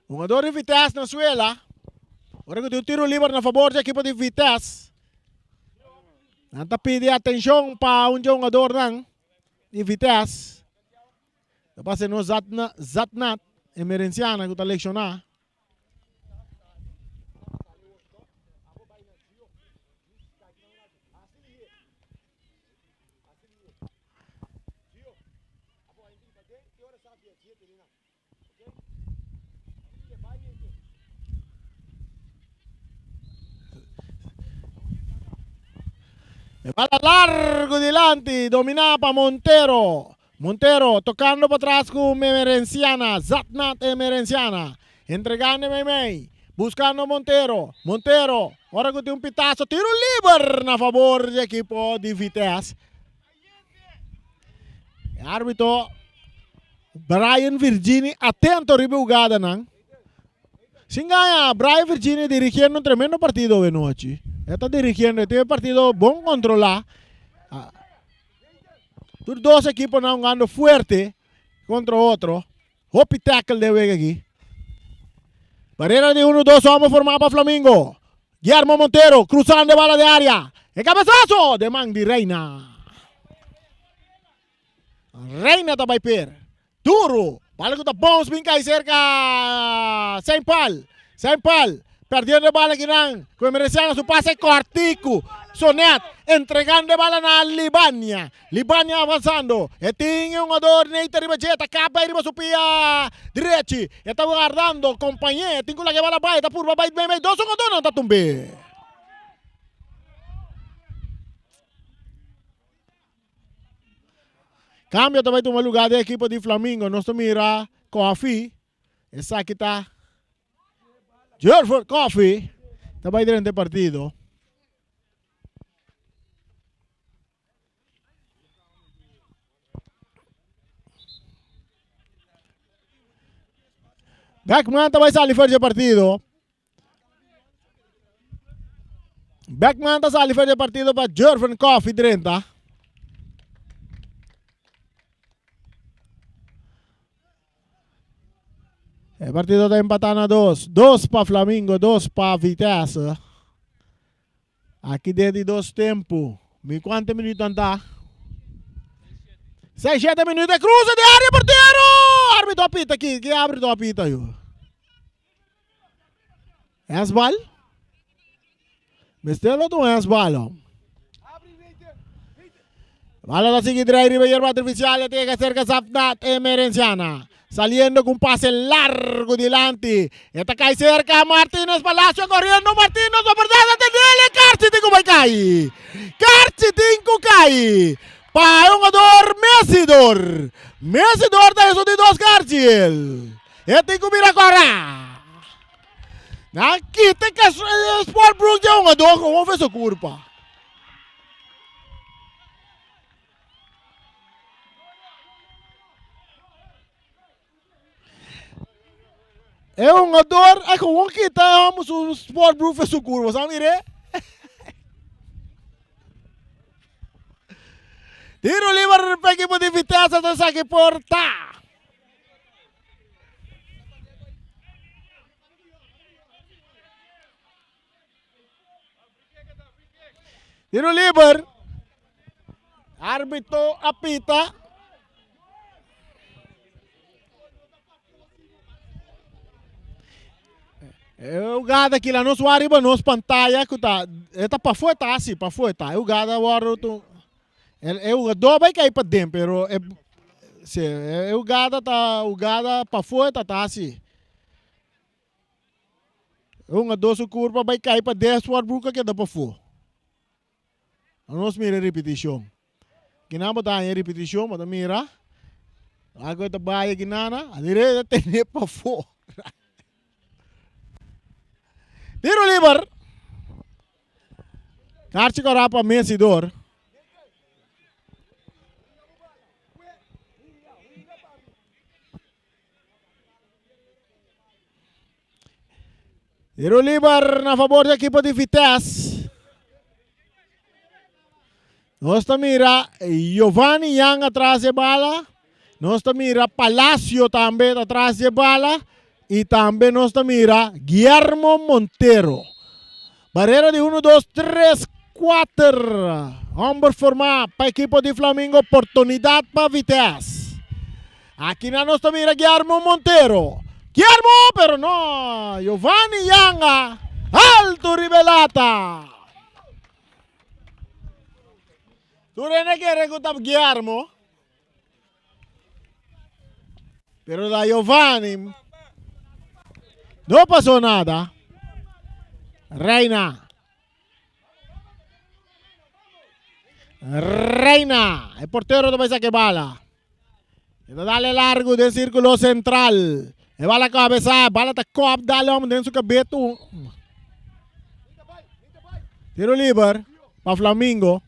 Um jogador de Vitesse na Suela. Ora que tem um tiro livre na favor da equipe de Vitesse. Nanta pede atenção para um jogador de Vitesse. Depois no Zatnat, emerenciana que está lecionar. Bala largo delante, dominada para Montero. Montero tocando para atrás con Emerenciana, Zatnat Emerenciana. Entregando Meimei, buscando Montero. Montero, ahora que tiene un pitazo, tiro libre na favor del equipo de Vitesse. Árbitro Brian Virgini, atento riba jugada nang. Sin ganha, Brian Virgini dirigiendo un tremendo partido de noche. Está dirigiendo, tiene partido bom controlar. Los dos equipos están jugando fuerte contra otro. Hopi tackle de vega aquí. Barrera de 1-2, vamos a formar para Flamengo. Guillermo Montero, cruzando de bala de área. El cabezazo de Mandi Reina. Reina está per. Duro. Bala que está bons, vinca ahí cerca. Saint Paul. Perdió de bala aquí, con Emerenciana, su pase cortico. Sonet, entregando de bala a Libania. Libania avanzando. E tiene un jugador, Neita Ribageta, capa y riba supia diretti. Está guardando, compañero. Tiene la que va la baia, está por baia, bem, dos jugadores, não está tumbe. Cambio também de um lugar da equipe de Flamengo. Nós mira Coffee. Essa aqui está. Jerford Coffee. Também durante o partido. Beckman também sai fora do partido. Beckman está sai fora do partido para Jerford Coffee 30. El partido está empatando a 2. 2 para Flamengo, 2 para Vitesse. Aqui desde 2 tempos. Quantos minutos está? 6-7 minutos. Cruza de área, porteiro! Árbitro apita aqui. Que árbitro apita aí? Handball? Mestelo do handball. Bala la sigue trae Ribeiro artificial. Tiene que hacer que Zapnat Emerenciana. Saliendo con un pase largo delante. Está cae cerca Martínez Palacio corriendo. Martínez, la verdad, atendele. Carchitinco vai cair. Carchitinco cai. Para un jugador Messidor. Messidor da eso de 2 Carchil. E tem que vir agora. Aqui tem que Sport Brook de um jogador. Vamos ver sua curva. É um jogador, é com um que tá, vamos o Sport Proof é curva, sabe, mire? Tiro livre para a equipe de Vitesse, até saque porta. Tiro livre. Árbitro apita. O gada que lá nos arriba nos pantalla que tá eta para fora tá assim para fora tá. O gada agora tu o do vai cair para dentro, pero se o gada para fora tá assim. Uma doce curva vai cair para 10 por buca que dá para fora. Nós mira repetição. Que não botar em repetição, mas mira. Agora tá baia que nana, a direita tem para fora. Tiro livre. Karte ko rapa Messidor. Tiro livre na favor da equipa de Vitesse. Nós mira Giovanni Yang atrás de bala. Nós mira Palacio também atrás de bala. E também nós mira Guillermo Montero. Barreira de 1, 2, 3, 4. Hombre formar para a equipe de Flamengo. Oportunidade para Vitesse. Aqui na nós mira Guillermo Montero. Guillermo, pero no. Giovanni Yanga. Alto Rivelata. Tu não quer recrutar Guillermo. Pero da Giovanni. No pasó nada. Reina. El portero no pensa que bala. Dale largo del círculo central. Le bala cabeza. Bala ta cop. Dale hombre dentro su cabeza. Tiro libre. Para Flamengo.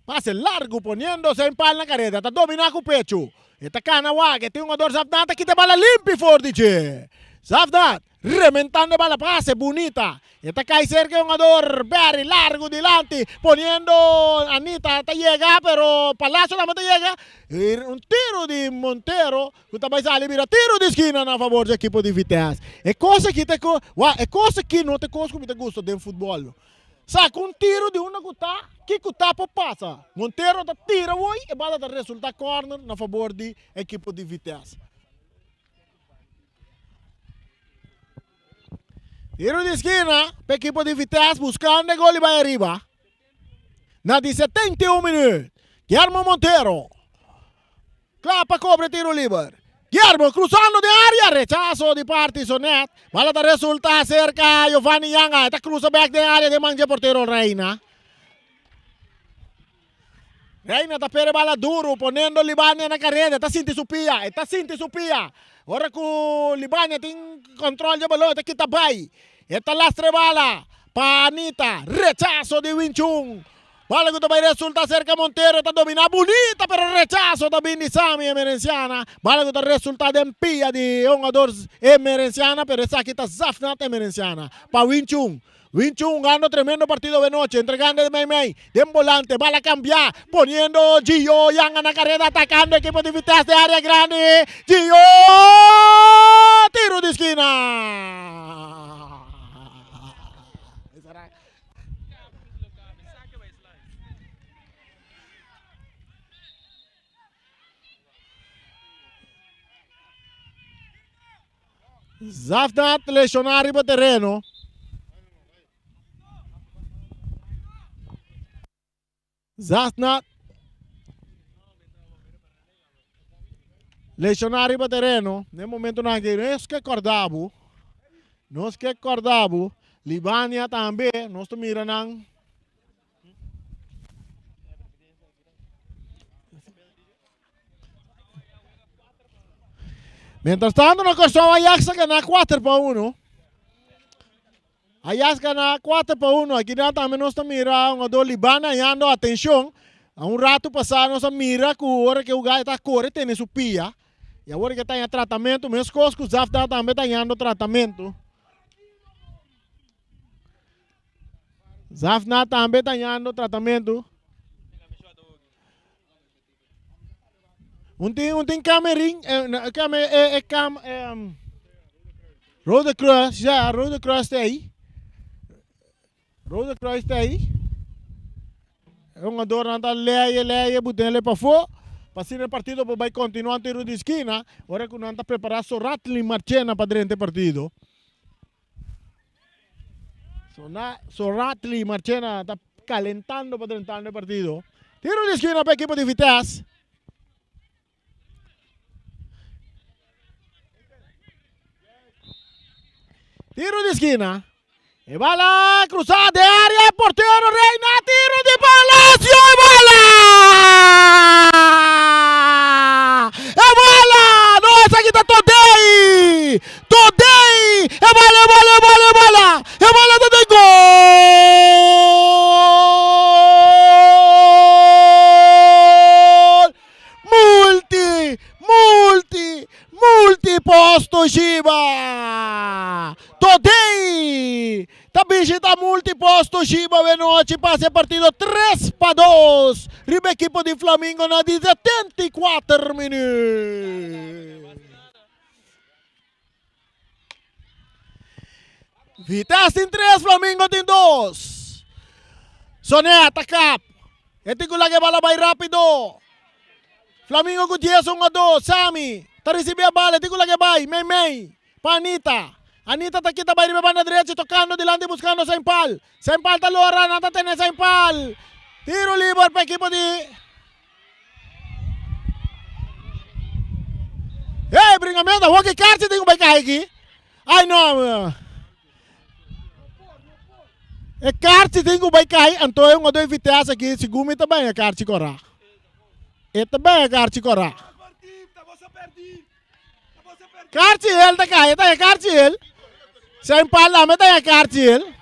Pase largo poniéndose en pal na careta. Está dominando con pecho. Esta cana que tiene un jugador Zafnat. Aquí te bala limpi fordice. Zafnat. Rementando bala pase, bonita. Está acá cerca de un jugador very largo delante, poniendo Anita, te llega, pero Palacio también te llega. Y un tiro de Montero, que también sale, mira, tiro de esquina a favor del equipo de Vitesse. Es cosa que no te costa como te gusta del fútbol. Saca un tiro de una que por passa. Montero te tira hoy y va a dar resultado corner a favor del equipo de Vitesse. Tiro de esquina, para o equipo de Vitesse buscando gol e vai arriba. Na 71 minutos, Guillermo Montero. Clapa, cobre, tiro livre. Guillermo cruzando de área, rechazo de parte Sonet. Bala da resulta cerca Giovanni Yanga. Está cruza back de área de manja portero Reina. Reina está pere bala duro, poniendo Libania na carrera. Está sinti supia. Ora com Libania tem controle de balão, está aqui também. Esta lastre bala para Anita, rechazo de Winchung. Bala que também resulta cerca Montero, está dominando bonita, pero rechazo também de Sami Emerenciana. Bala que resulta de empia de jogador Emerenciana, pero essa aqui está Zafnat Emerenciana. Para Winchung. Winchung ganando tremendo partido de noche, entregando de Meimei, de un volante, bala cambiar, poniendo Gio Yang en la carrera, atacando equipo de Vitesse de área grande. Gio, tiro de esquina. Zafnat lesionario para terreno. Zafnat lesionario para terreno. No momento não é que acordava. Nós que acordava. Libania também. Nós mira não. Mientras tanto, no costó Ajax ganar 4-1. Ajax gana 4-1. Aqui também nós mira um jogador Libana dando atenção. Há rato passado nós mira que a hora que o gajo está correndo tem sua pia. E agora que está em tratamento, mesmo coisas que o Zafda também está dando tratamento. Zafna também está dando tratamento. Tem Camerim, Rode Cross, já, Rode Cross está aí. Rode Cross está aí. É um jogador que está leia, botando ele para fora. Passando o partido, vai continuar a tiro de esquina. Agora que não está preparado, só Ratlin Marchena para dentro do partido. Ratli Marchena está calentando para entrar en el partido. Tiro de esquina para el equipo de Vitesse. Tiro de esquina. Y bala cruzada de área. Portero Reina. Tiro de Palacio. Y bala. Y bala. No, esa aquí está Todei. Todei. Y bala, bala, bala, bala. Y bala de gol. Multiposto Shiba. Todei. Também está multiposto Shiba Venote. Passa partido 3-2. Riba equipo de Flamengo na 74 minutos. Vitesse tem 3, Flamengo tem 2. Soné, atacap. Ito ko lagi bala bay rápido. Flamengo com 10, 1-2. Sami. Tá receber a bala. Ito ko lagi bay. May. Panita. Anita tá kita bay riba banda direita. Tocando delante buscando Sempal. Sempal tá lora. Nata tene Sempal. Tiro libre para equipo de... Hey, bringamento. Huwag ikarsi din ko bay kahiki. Ay no. E karti tem que vai cair, então eu não dou vitesse aqui, se gumi também é karti corá. E também é karti corá. Karti ele tá caindo, tá é karti ele. Sem pala, mas tá é karti ele.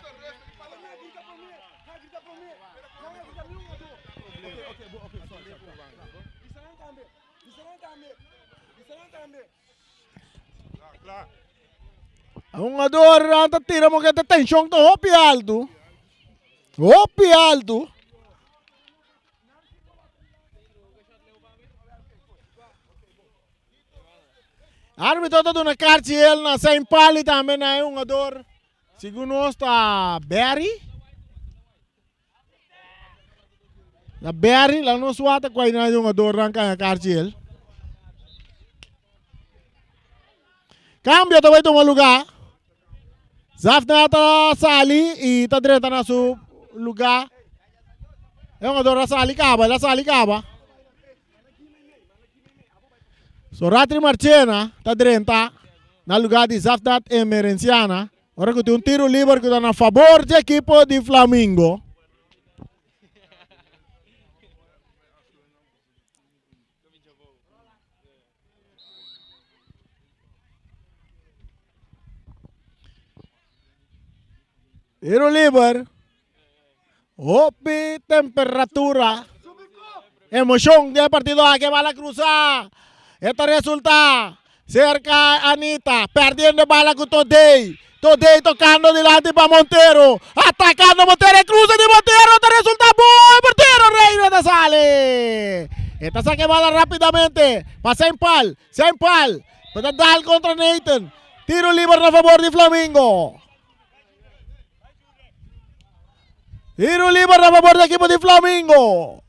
Um ador, anta tira mo kita tensyon to hopi alto. Hopi alto. Árbitro todo na cartiel na Saint Pauli também na um ador. Segundo está Berry. Na Berry lá no suata quay na um ador ranka na cartiel. Cambio também toma lugar. Zaf na ta sali e ta direita na su lugar. É um ador sali caba, la sali caba. So Ratli Marchena ta direita na lugar de Zafdat Emerenciana. Ora que tem tiro livre que dá na favor do equipo de Flamengo. Tiro libre. Hopi temperatura. Emoción del partido que va a cruzar. Este resulta cerca Anita. Perdiendo bala con Todei. Todei tocando delante para Montero. Atacando Montero. Cruza de Montero. Este resulta bom. Portero Reina de sale. Esta saque bala rápidamente. Para Sempal. Sempal. Puede dar contra Nathan. Tiro libre a favor de Flamengo. Tiro libre a favor del equipo de Flamengo.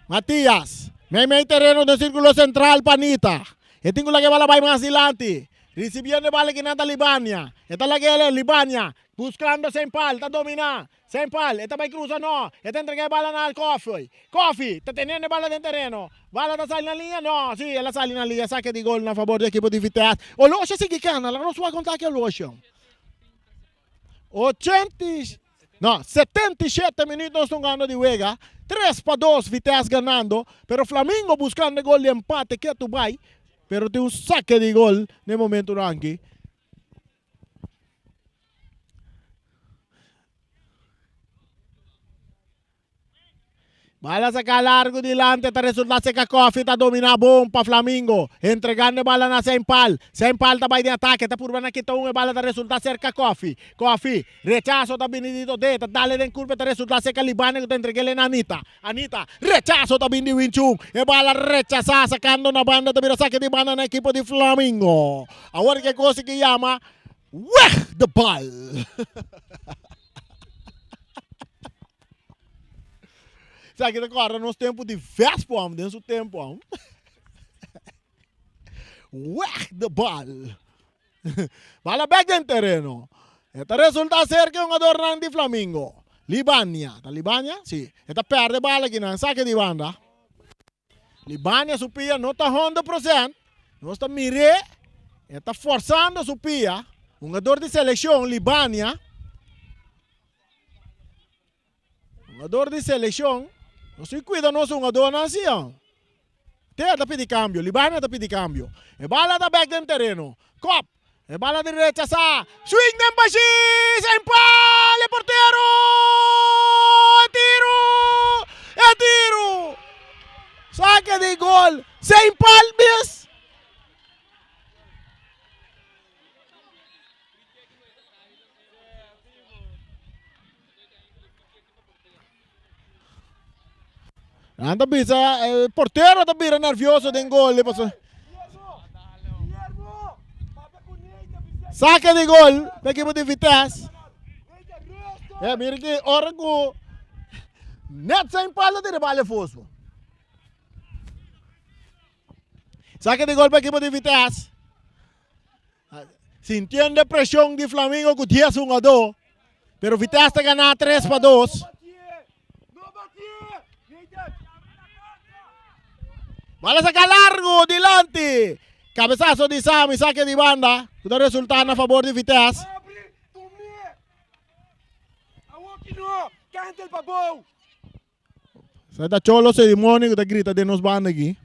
Matías. May terreno del círculo central, Panita. Este es la que va más adelante. Recibiendo bala que nada Libania. Esta es la que es Libania. Buscando Sempal. Está dominando. Sempal. Esta va a cruzar, no. Esta entrega bala al Coffee. Coffee. Está teniendo bala en terreno. Bala está saliendo en la línea. No. Sí, ella sale en la línea. Saque de gol a favor del equipo de Vitesse. O Locha sigue cana. La no se va a contar que es Locha. 77 minutos estão ganhando de Vega. 3-2 Vitesse ganando. Pero Flamengo buscando gol de empate. Que tu vai. Pero tem saque de gol no momento aqui. Bala saca largo delante, está resulta seca Coffee, está dominando bom para Flamengo. Entregando bala na Sempal. Sempal está vai de ataque, está por aqui uma bala está resulta cerca Coffee. Coffee, rechazo está Benedito Deta, dale den curva está resulta seca Libane que te entreguele na Anita. Anita, rechazo está de Winchung. E bala rechazada sacando na banda de saque de banda na equipo de Flamengo. Agora que coisa que chama the ball. Sabe que agora nós tempos de Vespa, dentro do tempo. Weg de bal. Bala back del terreno. Esta resulta ser que un adornan de Flamingo. Libania. ¿Está Libania? Sí. Esta perde bala aquí en saque de banda. Libania su pia no está 100%. No está mire. Está forzando su pia. Un jugador de selección, Libania. Un jugador de selección. No se cuida, no es un jugador nación. Te está pidiendo cambio. Libania está pidiendo cambio. E bala está back del terreno. Cop. E bala derecha sa. Swing de Bashi. Se empala el portero. E tiro. Saque de gol. Se empalmes. Anda bisa, el portero está bien nervioso de gol. Saque de gol para equipo de Vitesse. Mira que ahora que net sem pala de bala fosfo. Saque de gol para equipo de Vitesse. Sintiendo presión de Flamengo que 10-1-2. Pero Vitesse está ganando 3-2. Bala saca largo, delante. Cabezazo de Sami, saque de banda. Todo resultado a favor de Vitesse. Se da Cholo Simeone que está grita de nos banda aquí.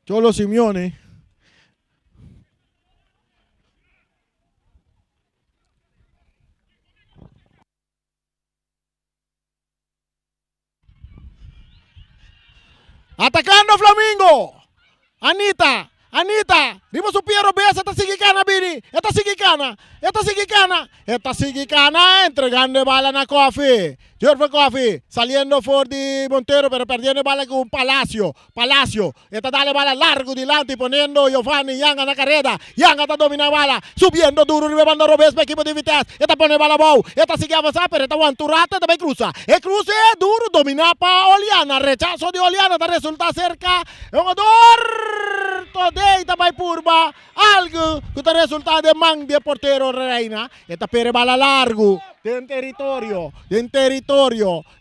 Cholo Simeone. Atacando Flamingo. Anita. Riba su Piero Besa, esta sigicana, Bini. Esta sigicana, entregando bala na Coffee. Jorge Coffee, saliendo for de Montero, pero perdiendo bala con Palacio. Esta dale bala largo delante y poniendo Giovanni Yanga en la carrera. Yanga está dominando bala, subiendo duro, ribando Robes, equipo de Vitesse. Esta pone bala bow, esta sigue avanzando, pero esta Wanturata también cruza. El cruce duro, domina para Oliana, rechazo de Oliana, esta resulta cerca. Un jugador, today também purba, algo que está resultado de man de portero Reina. Esta pere bala largo. En territorio.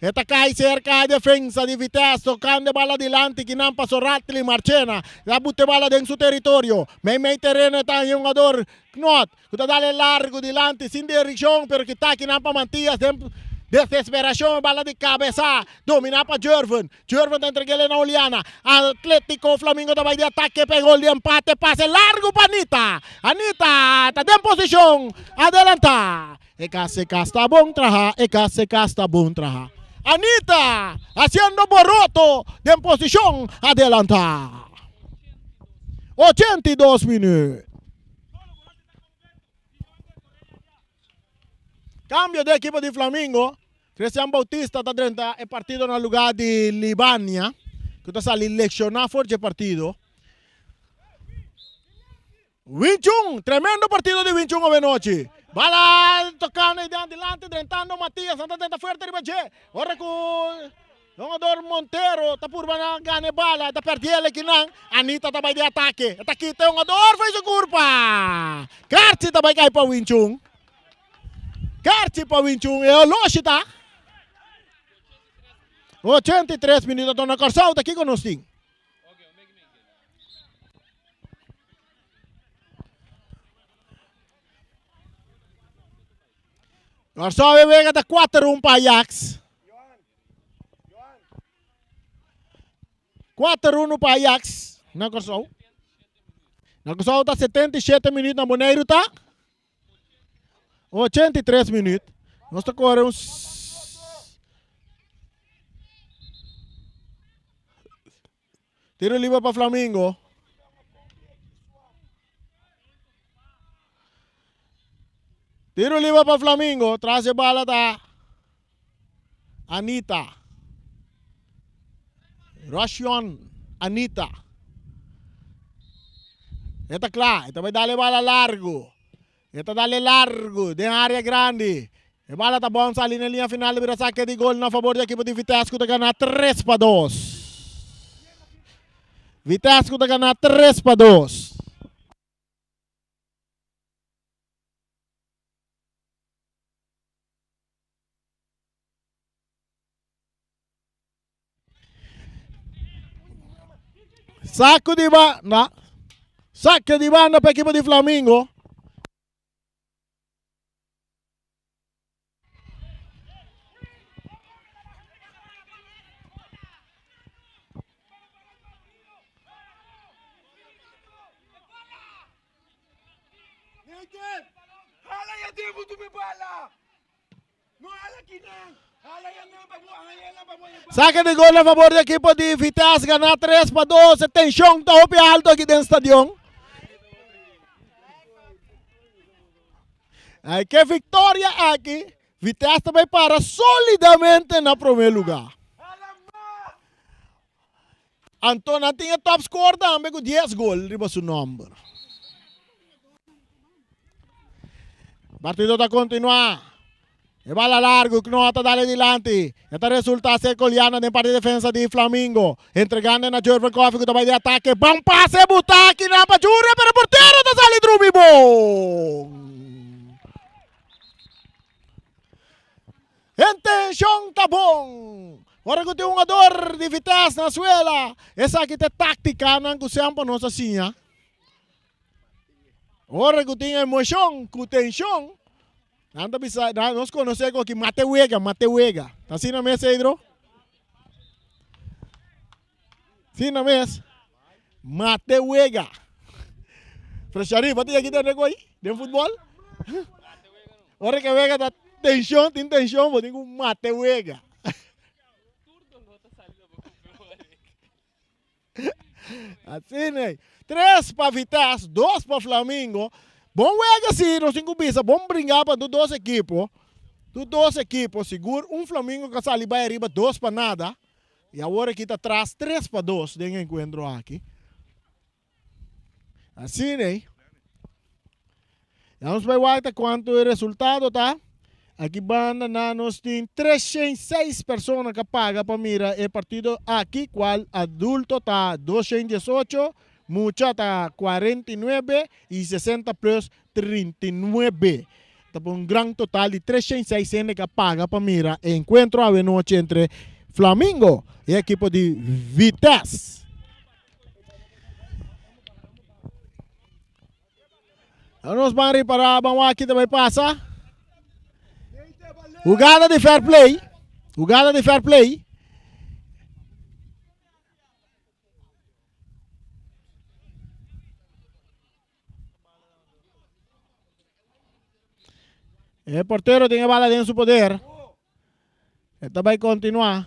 Esta cae cerca de defensa de Vitesse, tocando bala adelante, que não passou Ratli Marchena. La butte bala en su territorio. Meio terreno está un jugador Knot, que está dale largo adelante, sin dirección, pero que está que não para mantillas. Desesperação, bala de cabeça, dominar para Jervin está entregando na Oliana, Atlético Flamengo também de ataque, pegou de empate, passe largo para Anita está em posição, adelanta, está bom trabalho, está bom trabalho. Anita, haciendo boroto, de posição, adelanta. 82 minutos. Cambio de equipo de Flamengo. Cristian Bautista está dentro del partido en el lugar de Libania, que está saliendo leccionar fuerte partido. Winchung, tremendo partido de Winchung hoy noche. Bala tocando ahí adelante, tentando Matías, está tentando fuerte de ahora con jugador Montero, está por ganar bala, está perdiendo aquí. Anita está de ataque. Está aquí, tem jugador, fez su curva. Carti está cair para Winchung. Carti para Winchung, é longe, tá? 83 minutos, Dona Corsal, está aqui conosco. Corsal vega da 4-1 para Ajax. 4-1 para Ajax. Na Corsal. Na Corsal está 77 minutos, na Boneiro tá? 83 minutos. Nós estamos agora uns... Tiro livre para Flamengo. Tiro livre para Flamengo. Traz a bola da Anita. Roshan Anita. Está claro. Esta vai dar a bola largo. Esta dá largo de área grande. A bola está bom, ali na linha final, vira saque de gol na favor da equipe de Vitesse, que está ganhando 3-2. Vitesse está ganando 3-2. Saco di banda. Sacco di banda per l'equipo di Flamengo. Hala ya tempo tu me bala. No hala kinang. Hala ya me papo, hala ya la papo. Saca de gol a favor do equipo de Vitesse, ganhar 3-2. Atenção, está o alto aqui dentro do estádio. Aí que vitória aqui. Vitesse também para solidamente na primeiro lugar. Antônio tinha top score também com 10 gols, riba seu número. Partido está continuar. E bala largo, Knota dale dilante. Este resulta ser Coliana de parte de defesa de Flamengo. Entregando na Jordan Coffee que vai de ataque. Bom passe, botar aqui na Pajura, pero o porteiro está salindo Drubi bom. Atenção, tá bom. Agora que tem um jogador de Vitesse na suela. Essa aqui é tática, não que sempre nós assim, hein? Agora que tem emoção, que tensão. Anda bisa, nós conhecemos aqui Mateuega. Tá assim na mesa, Hidro? Sim na mesa. Mateuega. Frechari, bati aqui dentro aí, de futebol. Agora que vega tá tensão, tem tensão, vou ter um Mateuega. Assim, né? 3 para Vitesse, 2 para Flamengo. Bom wega sim, não cinco bisa. Bom brincar para dos equipos. Dos dois equipos, seguro. Flamengo que sai vai arriba, 2 para nada. E agora aqui está atrás, 3 para 2. Tem encontro aqui. Assim, né? Vamos ver quanto é o resultado, tá? Aqui banda nós tem 306 pessoas que pagam para mirar o partido aqui, qual adulto tá 218. Mucha está 49 y 60 plus 39. Está por un gran total de 306 que paga para mirar el encuentro a noche entre Flamengo y el equipo de Vitesse. Vamos a reparar, vamos aquí também passa. Jugada de fair play. Jugada de fair play. El portero tiene bala en su poder. Esta va a continuar.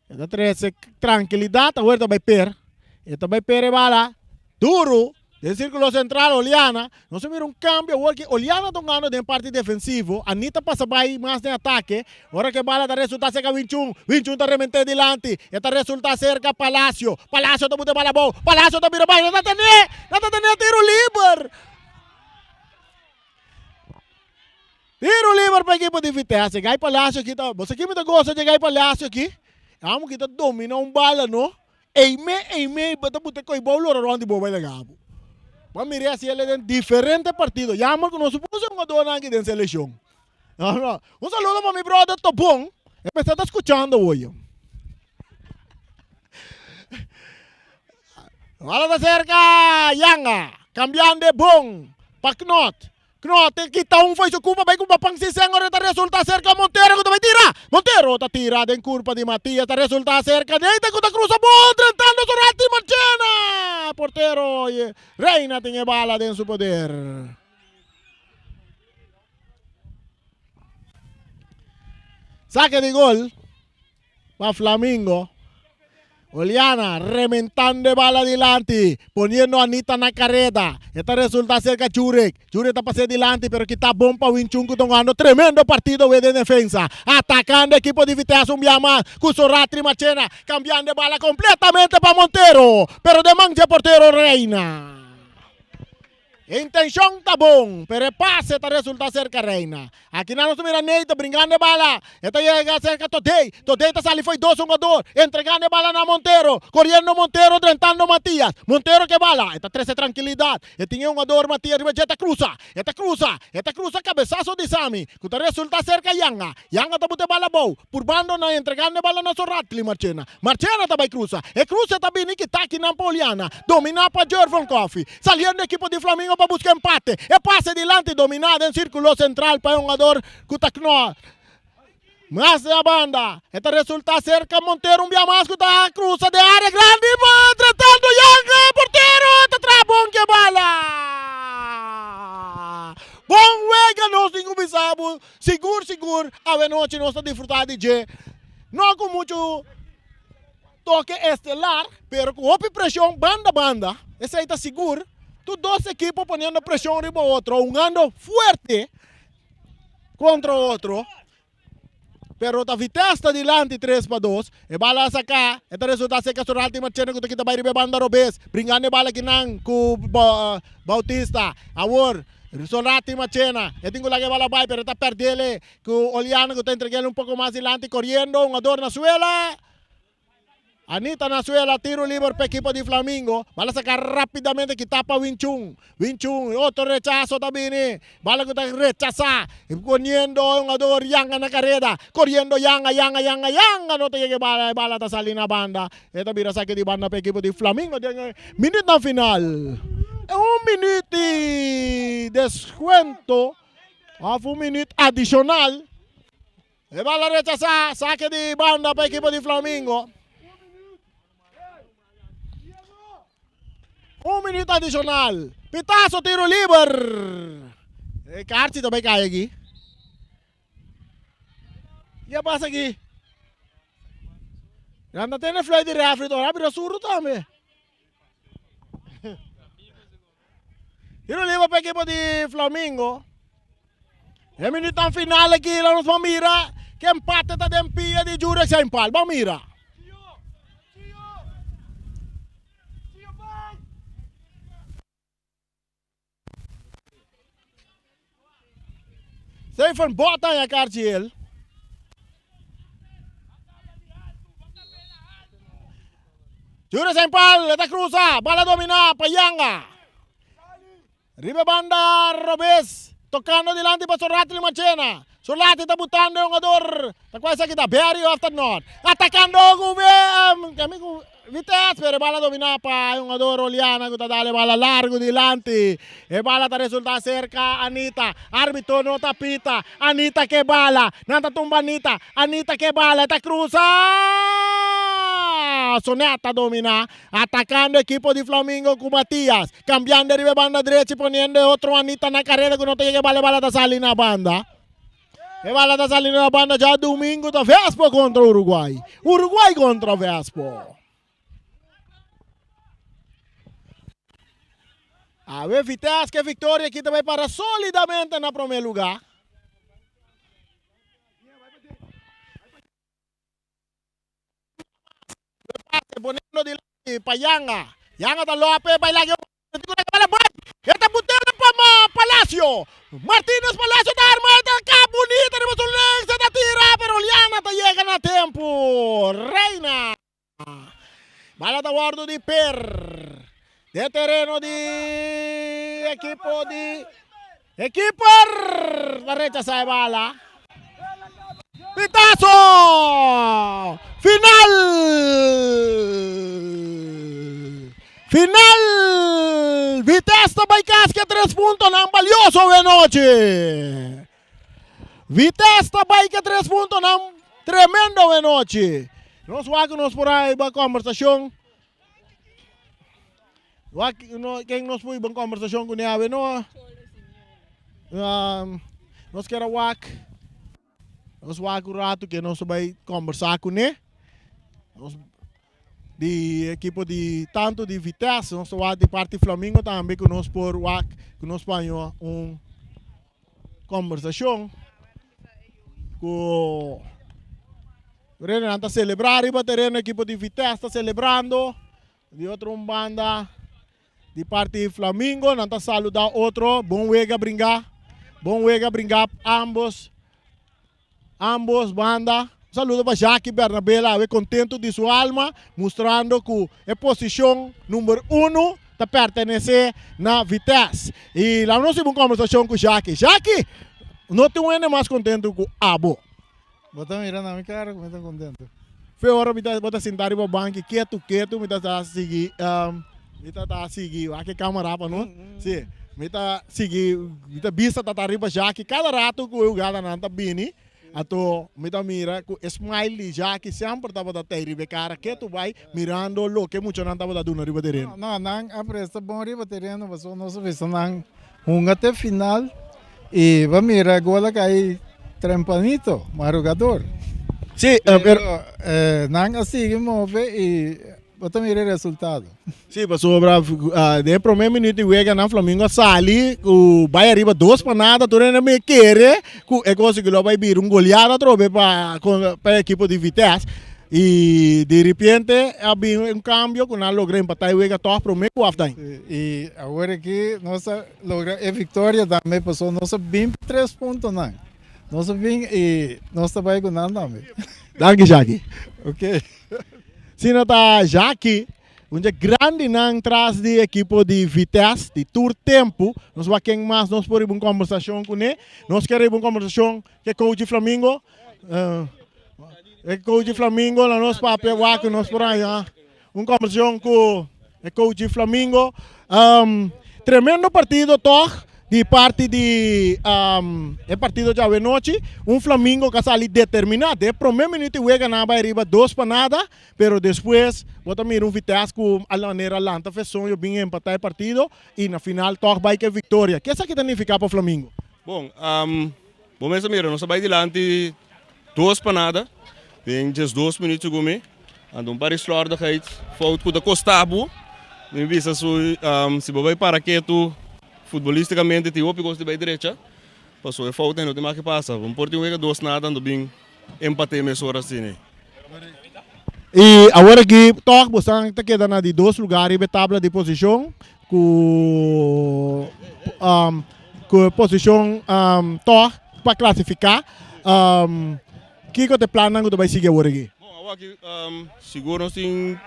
Esta 13, tranquilidad, ahorita va a per. Esta va a per bala. Duro. Del círculo central, Oliana. No se mira un cambio. Oliana está ganando de parte defensivo. Anita pasa más de ataque. Ahora que bala está resulta cerca 21. 21 está remente delante. Esta resulta cerca Palacio. Palacio está muy de bala bom. Palacio está mira más. No está teniendo tiro libre. Tiro livre para a equipe de Vitesse. Chegar em Palácio aqui. Você que me gosta de chegar em Palácio aqui. Vamos que domina bala, não? Eime, bota botar com o bolo, ronde boba de gabo. Vamos mirar se ele é diferente partido. Já que nós supomos um jogador aqui dentro da seleção. Um saludo para meu brother Topong. Ele está escutando hoje. Bola da cerca, Yanga. Cambiando de bom. Para Knot. Knot, kita faz o curva, vai com o pang siseng, agora está resulta cerca Montero, que vai tirar. Montero está tirado em curva de Matias, está resulta cerca, neita que está cruza bom, tentando Sorati Marchena. Portero, Reina tem bala dentro do poder. Saque de gol para Flamengo. Oliana rementando bala adelante, poniendo a Anita na carreta. Esta resulta cerca Jurek. Jurek está pasando adelante, pero que está bom para Winchung, que está ganando tremendo partido de defensa. Atacando el equipo de Vitesse, un día más, con Sorati Machena, cambiando bala completamente para Montero, pero de mancha portero Reina. Intenção tá bom, pero passe tá resulta cerca reina. Aqui na nossa mira Neita brincando de bala. Esta chega cerca Todei. Todei tá sali foi 2 jogador, entregando de bala na Montero, correndo Montero, tentando Matias. Montero que bala, esta 13 tranquilidade. E tinha jogador Matias Ribajeta cruza. Esta cruza cabeçazo de Sami. Que tá resulta cerca Yanga. Yanga tá bote bala bom. Por bando na entregando de bala na Sorratli Marchena. Marchena também cruza. E cruza também que tá aqui na Poliana. Domina para Jorvan Coffee. Saliendo equipo de Flamengo para buscar empate. E passe dilante dominado en círculo central para un jugador Cutakno. Más de la banda. Este resulta cerca Montero un día más Cuta cruza de área grande. Tratando Yanga. Portero. Este trabón que bala. Bom wega nós ninguém bisabo. Seguro. A noite nós estamos disfrutando de não com muito toque estelar, pero com alta pressão banda. Esse aí está seguro. Tu dos equipos poniendo presión arriba a otro, jugando fuerte contra otro. Pero ta vitesta dilante 3-2. E bala a sacar. Esta resulta ser que Sorati Marchena que kita bayar banda Robes. Bringando bala kinang ku Bautista. Awor. Sorati Marchena. E tengo la que bala bay, pero está perdele ku Oliano que está entregando un poco más dilante corriendo. Un ador na suela. Anita Nazuela, tiro libre para el equipo de Flamengo. Bala sacar rápidamente que tapa Winchung, otro rechazo también. Bala que está rechazar. Corriendo un jugador Yanga en la carrera. Corriendo Yanga. No te llegue bala está saliendo la banda. Esta mira saque de banda para el equipo de Flamengo. Minuto final. Un minuto de descuento. Un minuto adicional. Bala rechazar. Saque de banda para el equipo de Flamengo. Un minuto adicional. Pitazo, tiro libre. Carti também cai aqui. E a passa aqui. Anda tendo fly de refri, então abre o surdo também. Tiro livre para a equipe de Flamengo. É minuto final aqui, lá nos vamos mirar. Que empate está de empia de Jurex sem pal. Vamos mirar. Zij van Bota en Cartiel. Jura Sempal, esta cruza, bala domina, Payanga. Ribe banda, Robes, tocando delante para Sorratli Marchena. Sorratli está botando un jugador, está quase aqui da Berry after North. Atacando amigo Vitesse, pero bala domina para un jugador Oliana, que está dale bala largo delante. E bala está resulta cerca Anita. Árbitro no tapita. Anita que bala. Nanta tumba Anita. Anita que bala. Esta cruza. Soneta domina. Atacando equipo de Flamengo con Matías. Cambiando de banda derecha y poniendo otro Anita en la carrera que no te llegue bala está saliendo la banda. E bala está saliendo la banda ya domingo da Vespo contra Uruguay. Uruguay contra Vespo. A ver, Vitesse, que vitória aqui também para solidamente na primeiro lugar. Bonito de Payanga. Yanga está López, baila que esta botella para Palacio. Martínez Palacio está armada, acá bonita, se está tirando, pero Liana está llegando a tiempo. Reina. Bala está guardo de Per. De terreno de equipo la rechaza de bala. Pitazo final Vitesse Baicas que 3 puntos não valioso de noche. Vitesse Baica 3 puntos não tremendo de noche. Nós vamos por aí para conversação. Quem nós foi uma conversação com ele, não? Nós queremos nós vamos um rato que nós vamos conversar com ele. De equipo de tanto de Vitesse, nós vamos de parte Flamengo também que nós por que nós vamos uma conversação com Renan está celebrando, riba terreno equipo de Vitesse está celebrando de outra banda de parte Flamengo, não tá saludar outro, bom wega brincar ambos banda. Saludo para Jackie Bernabela, é contento de sua alma, mostrando que é posição número 1 tá pertenece na Vitesse. E lá nós tivemos uma conversação com o Jackie. Jackie, não tem um mais contente com o Abo. Bota mira na minha cara, como tá contento. Foi hora de botar sentar no banco, quieto, me tá seguir, aqui câmera para nós. Sim, me tá seguir, me tá vista tá arriba Jackie, cada rato que eu gada não tá bini. Ato me tá mira com smile Jackie sempre tava da riba cara, que tu vai mirando lo que muito não tava da duna riba terreno. Não, a presta bom riba terreno, mas não se vê não até final e vai mirar agora cai tempranito, madrugador. Sim, não assim que move e bota mirar o resultado. Sim, mas sobre de primeiro minuto o na Flamengo sali, o vai arriba 2 para nada, tu não me quer, é coisa que lo vai vir goleada trobe para a equipe de Vitesse. E de repente havia cambio que não logra empatar o Uega todos primeiro halftime. E agora aqui nós logra a vitória também passou nossa 23 pontos não. Nós vim e nós vai ganhando também. Danke Jackie. Ok. Se não tá Jackie, grande não traz de equipe de Vitesse, de Tour Tempo, nós vamos quem mais nós podemos uma conversação com ele, nós queremos uma conversação com o coach Flamengo, o coach Flamengo, lá nós papel que nós por aí, uma conversação com o coach Flamengo, tremendo partido toh. De parte de partido de hoje noite, Flamengo que está ali determinado. De primeiro minuto o Uega não vai arriba 2 para nada, mas depois bota mir Vitesse com a maneira lenta fez sonho bem empatar o partido e na final toca vai que vitória. O que é isso que significa para o Flamengo? Bom, vamos mira, nós vai adiante 2 para nada, tem 2 minutos comigo, ando para slor da kite, fout com da Costabo, me visa se vai para que tu futbolisticamente tem opções de bem direita, passou a falta não tem mais que passa, vamos por ter um 2 nada ando bem empate mais horas assim. E agora que toca você está quedando de 2 lugares de tabela de posição com posição toca para classificar. Que você plana que vai seguir agora aqui? Bom, aqui seguro nós tem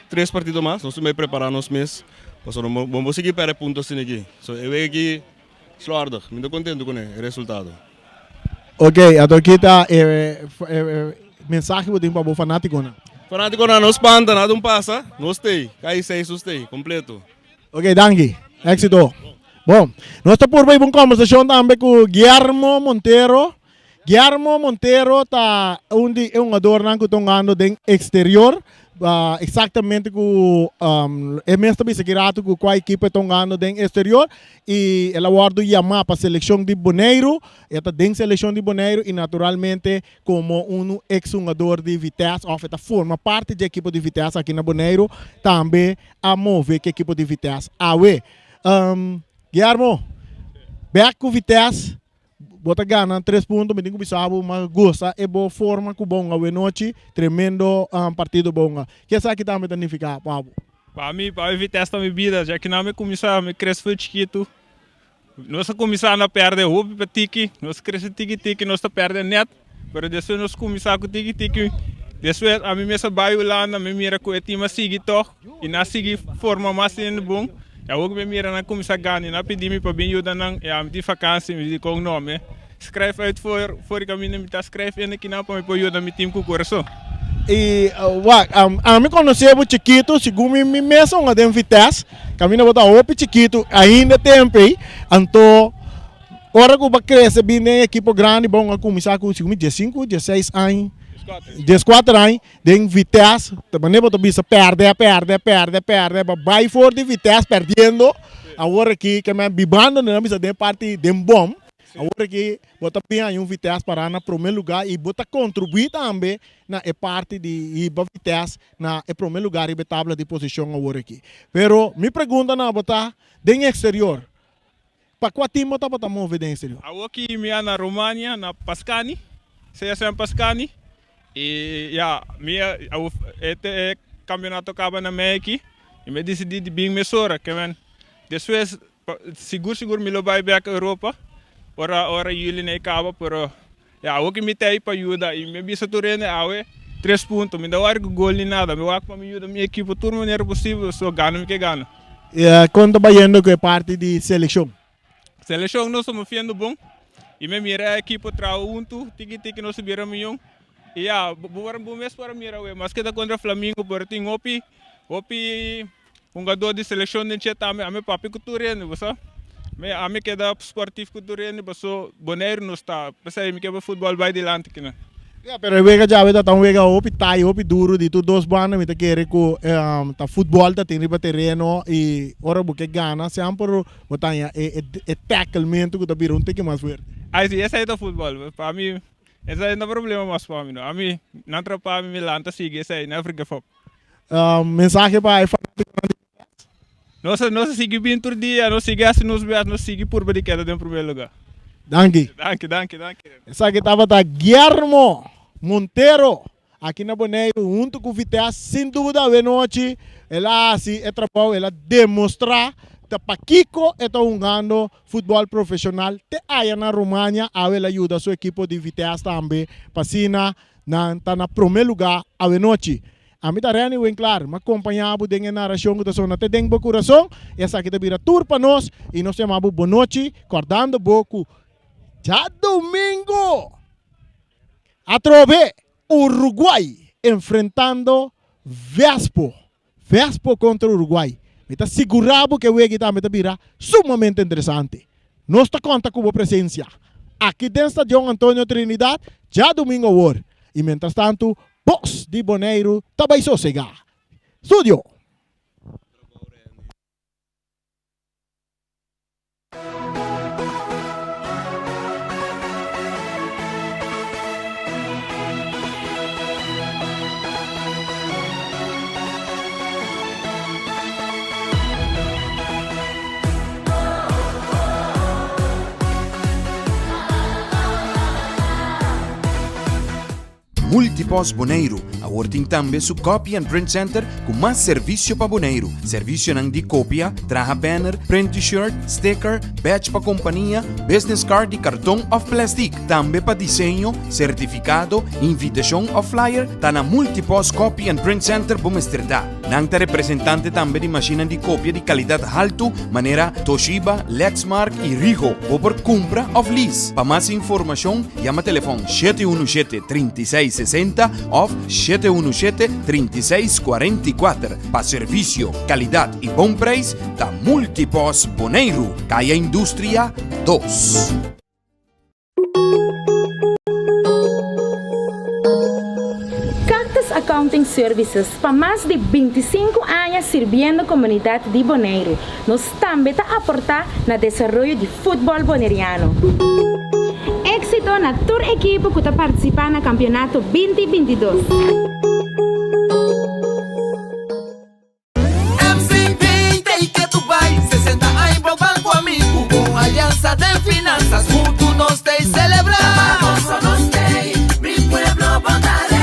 3 partidos mais, nós vamos preparar nos meses. Vamos seguir para pontos assim aqui. Eu vejo aqui, slordo, me estou contente com o resultado. Ok, então aqui está mensagem que para o fanático, né? Fanático não espanta, nada passa, nós tem, cai 6, nós tem, completo. Ok, danke, éxito. Bom, nós estamos por uma conversação também com Guillermo Monteiro. Guillermo Monteiro está um jogador que está jogando no exterior. Exatamente com é mesmo segurado com qual equipe estão ganhando no exterior e ela guarda chamar para a seleção de Bonaire, esta tem seleção de Bonaire e naturalmente como ex-jogador de Vitesse, ela forma parte da equipe de Vitesse aqui na Bonaire, também a mover que a equipe de Vitesse awe. Guillermo, back com Vitesse, bota ganha 3 pontos, me digo bisabo, mas gosta é boa forma com bom a noite, tremendo partido bom. Que essa aqui também significa, Pablo? Para mim, para Vitesse também vida, já que não me começar a me crescer chiquito, nós começar a perder o para tiki, nós crescer tiki, nós perder net, mas depois nós começar com tiki, depois a mim mesmo vai lá na minha mira com o time seguir toch e na seguir forma mais sendo bom. Eu vou me mirar na começar a ganhar, na pedir me para bem ajudar na de vacância, me com o nome. Escreve aí fora caminho, me está escrevendo aqui não para me ajudar meu time com o coração. E a mim conhecer o chiquito, segundo me mesmo a de Vitesse, caminho botar o chiquito ainda tempo aí, então hora que vai crescer bem na equipe grande, bom começar com 15, 16 anos. 14 anos, tem Vitesse, também botou bisa perde, vai for de Vitesse perdendo, agora aqui que me bibando na bisa de parte de bom, agora aqui bota bem um Vitesse para na primeiro lugar e bota contribuir também na parte de Vitesse na primeiro lugar e tabela de posição agora aqui. Pero me pergunta na botar de exterior, para qual time bota mover de exterior? Agora aqui me na România, na Pascani, CSM Pascani. E este campeonato acaba na México, E me decidi de bem mesora, que men. Depois, seguro me lo vai back Europa. Ora jullie nem acaba, pero ja, ook in mijn tijd para ajuda. E me bisa turene awe 3 pontos. Me dá o gol nem nada. Me wak para me ajuda minha equipe toda maneira possível. So gano que gano. Quando vai indo que é parte de seleção? Seleção nós somos fiando bom. E me mira a equipe trau junto, tiki nós subira milhão. E ja, bora bom mês para mira we. Mas que da contra Flamengo, por tem opi jogador de seleção nem tinha também. A me papi culturene, você? A me queda sportivo culturene, baso Bonaire não está. Pensei me queda futebol vai delante que não. Pero eu vejo já tá vega opi tai opi duro de tu dos banda me tá querer com tá futebol tá tem riba terreno e ora porque gana sempre botanha é tacklemento que tá vira que mais fuerte. Aí sim, esse é o futebol. Para mim, esse é o problema mais para mim. A mim não atrapalha me lá, tá sigue esse aí, não África fop. Mensagem para nós sigue bem todo dia, nós sigue assim nos beat, nós sigue por bem queda em primeiro lugar. Danke. Essa aqui estava da Guillermo Monteiro aqui na Bonaire, junto com o Vitesse, sem dúvida, a noite, ela assim, é trabalho, ela demonstrar que para Kiko está jogando futebol profissional, te aí na România, ela ajuda a sua equipe de Vitesse também, para Sina, está na primeiro lugar, a noite. A mim tá Reni Winkler, me acompanhava de narração que está te dentro do coração, essa aqui tá vira tour para nós, e nós chamamos boa noite, acordando pouco. Já domingo, a trove Uruguai enfrentando Vespo contra Uruguai. Me está segurado que o jogo está virá sumamente interessante. Nós está conta com a presença aqui dentro do Estádio Antônio Trinidad, já domingo agora. E mientras tanto, Boss de Bonaire também sossegar. Studio. Multipos Bonaire, a working também su Copy and Print Center com mais serviço para Bonaire. Serviço nang de cópia, traha banner, print t-shirt, sticker, badge para companhia, business card de cartão ou plástico. Também para desenho, certificado, invitação ou flyer, tá na Multipos Copy and Print Center Bomesterdad. Nang ta representante também de máquina de cópia de qualidade alto, maneira Toshiba, Lexmark e Ricoh, ou por compra ou lease. Para mais informação, chama telefone 717-3660 ou 717-3644. Para serviço, qualidade e bom preço, da Multipos Bonaire, Caia Indústria 2. Accounting Services para mais de 25 anos servindo a comunidade de Bonaire. Nós também está aportar no desenvolvimento de futebol boneriano. Éxito na tour equipe que está participando no campeonato 2022. MCB, tem que tu vai, 60 anos pro banco amigo, com aliança de finanças, junto nós tem celebrar. Nós tem, mi pueblo bondaré.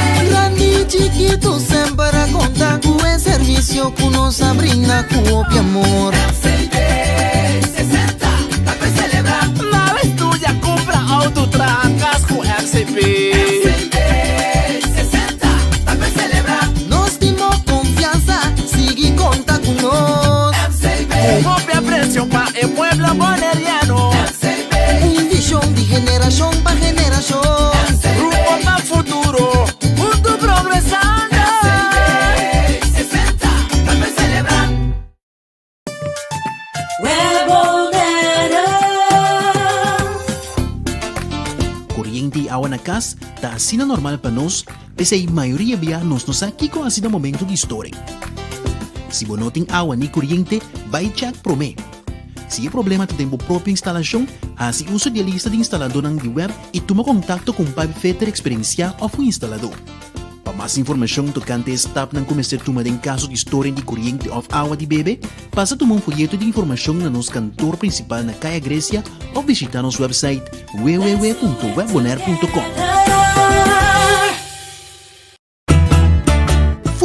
Chiquito sempre conta com o serviço que nos brinda com o amor. MCB 60, tá pra celebrar. Na estúdia compra auto tracas com MCB 60, tá pra celebrar. Nós temos confiança, sigue conta com nós. MCB, copia preço para o pueblo boneriano. MCB, visão de geração para geração. Rumbo para futuro. Corriente e água na casa está assim normal para nós, pese a maioria de nós aqui com assim no momento de história. Se você não tem água nem corriente, vai check prome. Se é problema de tempo própria instalação, assim uso de lista de instalador na web e toma contato com o Pai Fetter Experiencia ou o instalador. Para mais informação tocante stop ng começar tomar em caso de história de corriente ou água de bebê, passa a tomar um folheto de informação na nosso cantor principal na Caia Grécia ou visitar nosso website www.webbonaire.com.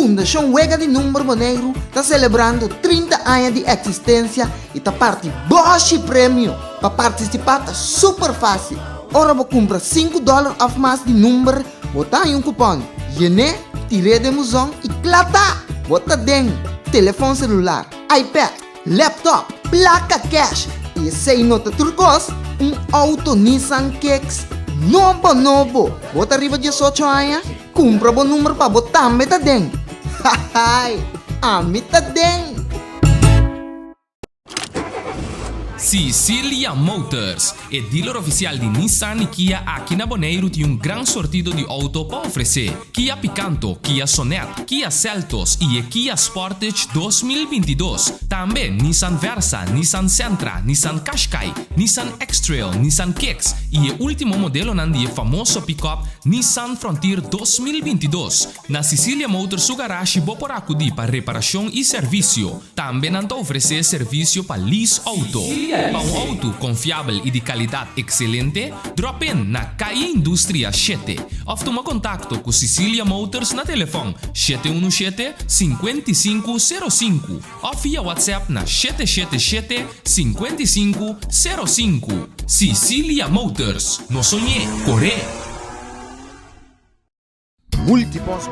Fundação Huega de Número Boneiro está celebrando 30 anos de existência e está parte Bosch Prêmio. Para participar está super fácil. Ora vou comprar $5 a mais de número, botar em um cupom. Yene, tire de musão e clata. Bota dentro, telefone celular, iPad, laptop, placa cash e sem nota turcos, auto Nissan Kicks novo. Bota arriba 18 anos, compra o número para botar meta dentro. Haha, a meta dentro. Sicilia Motors é dealer oficial de Nissan e Kia aqui na Bonaire tem gran sortido de auto para oferecer. Kia Picanto, Kia Sonet, Kia Seltos e Kia Sportage 2022. Também Nissan Versa, Nissan Sentra, Nissan Qashqai, Nissan X-Trail, Nissan Kicks e o último modelo de famoso pick-up Nissan Frontier 2022. Na Sicilia Motors o garagem boporaco de para reparação e serviço. Também não oferecer serviço para lease auto. Para um auto confiável e de qualidade excelente, drop in na Caia Indústria 7. Ou toma contato com Sicilia Motors na telefone 717-5505 ou via WhatsApp na 777-5505. Sicilia Motors, no sonhé, corre! Multipós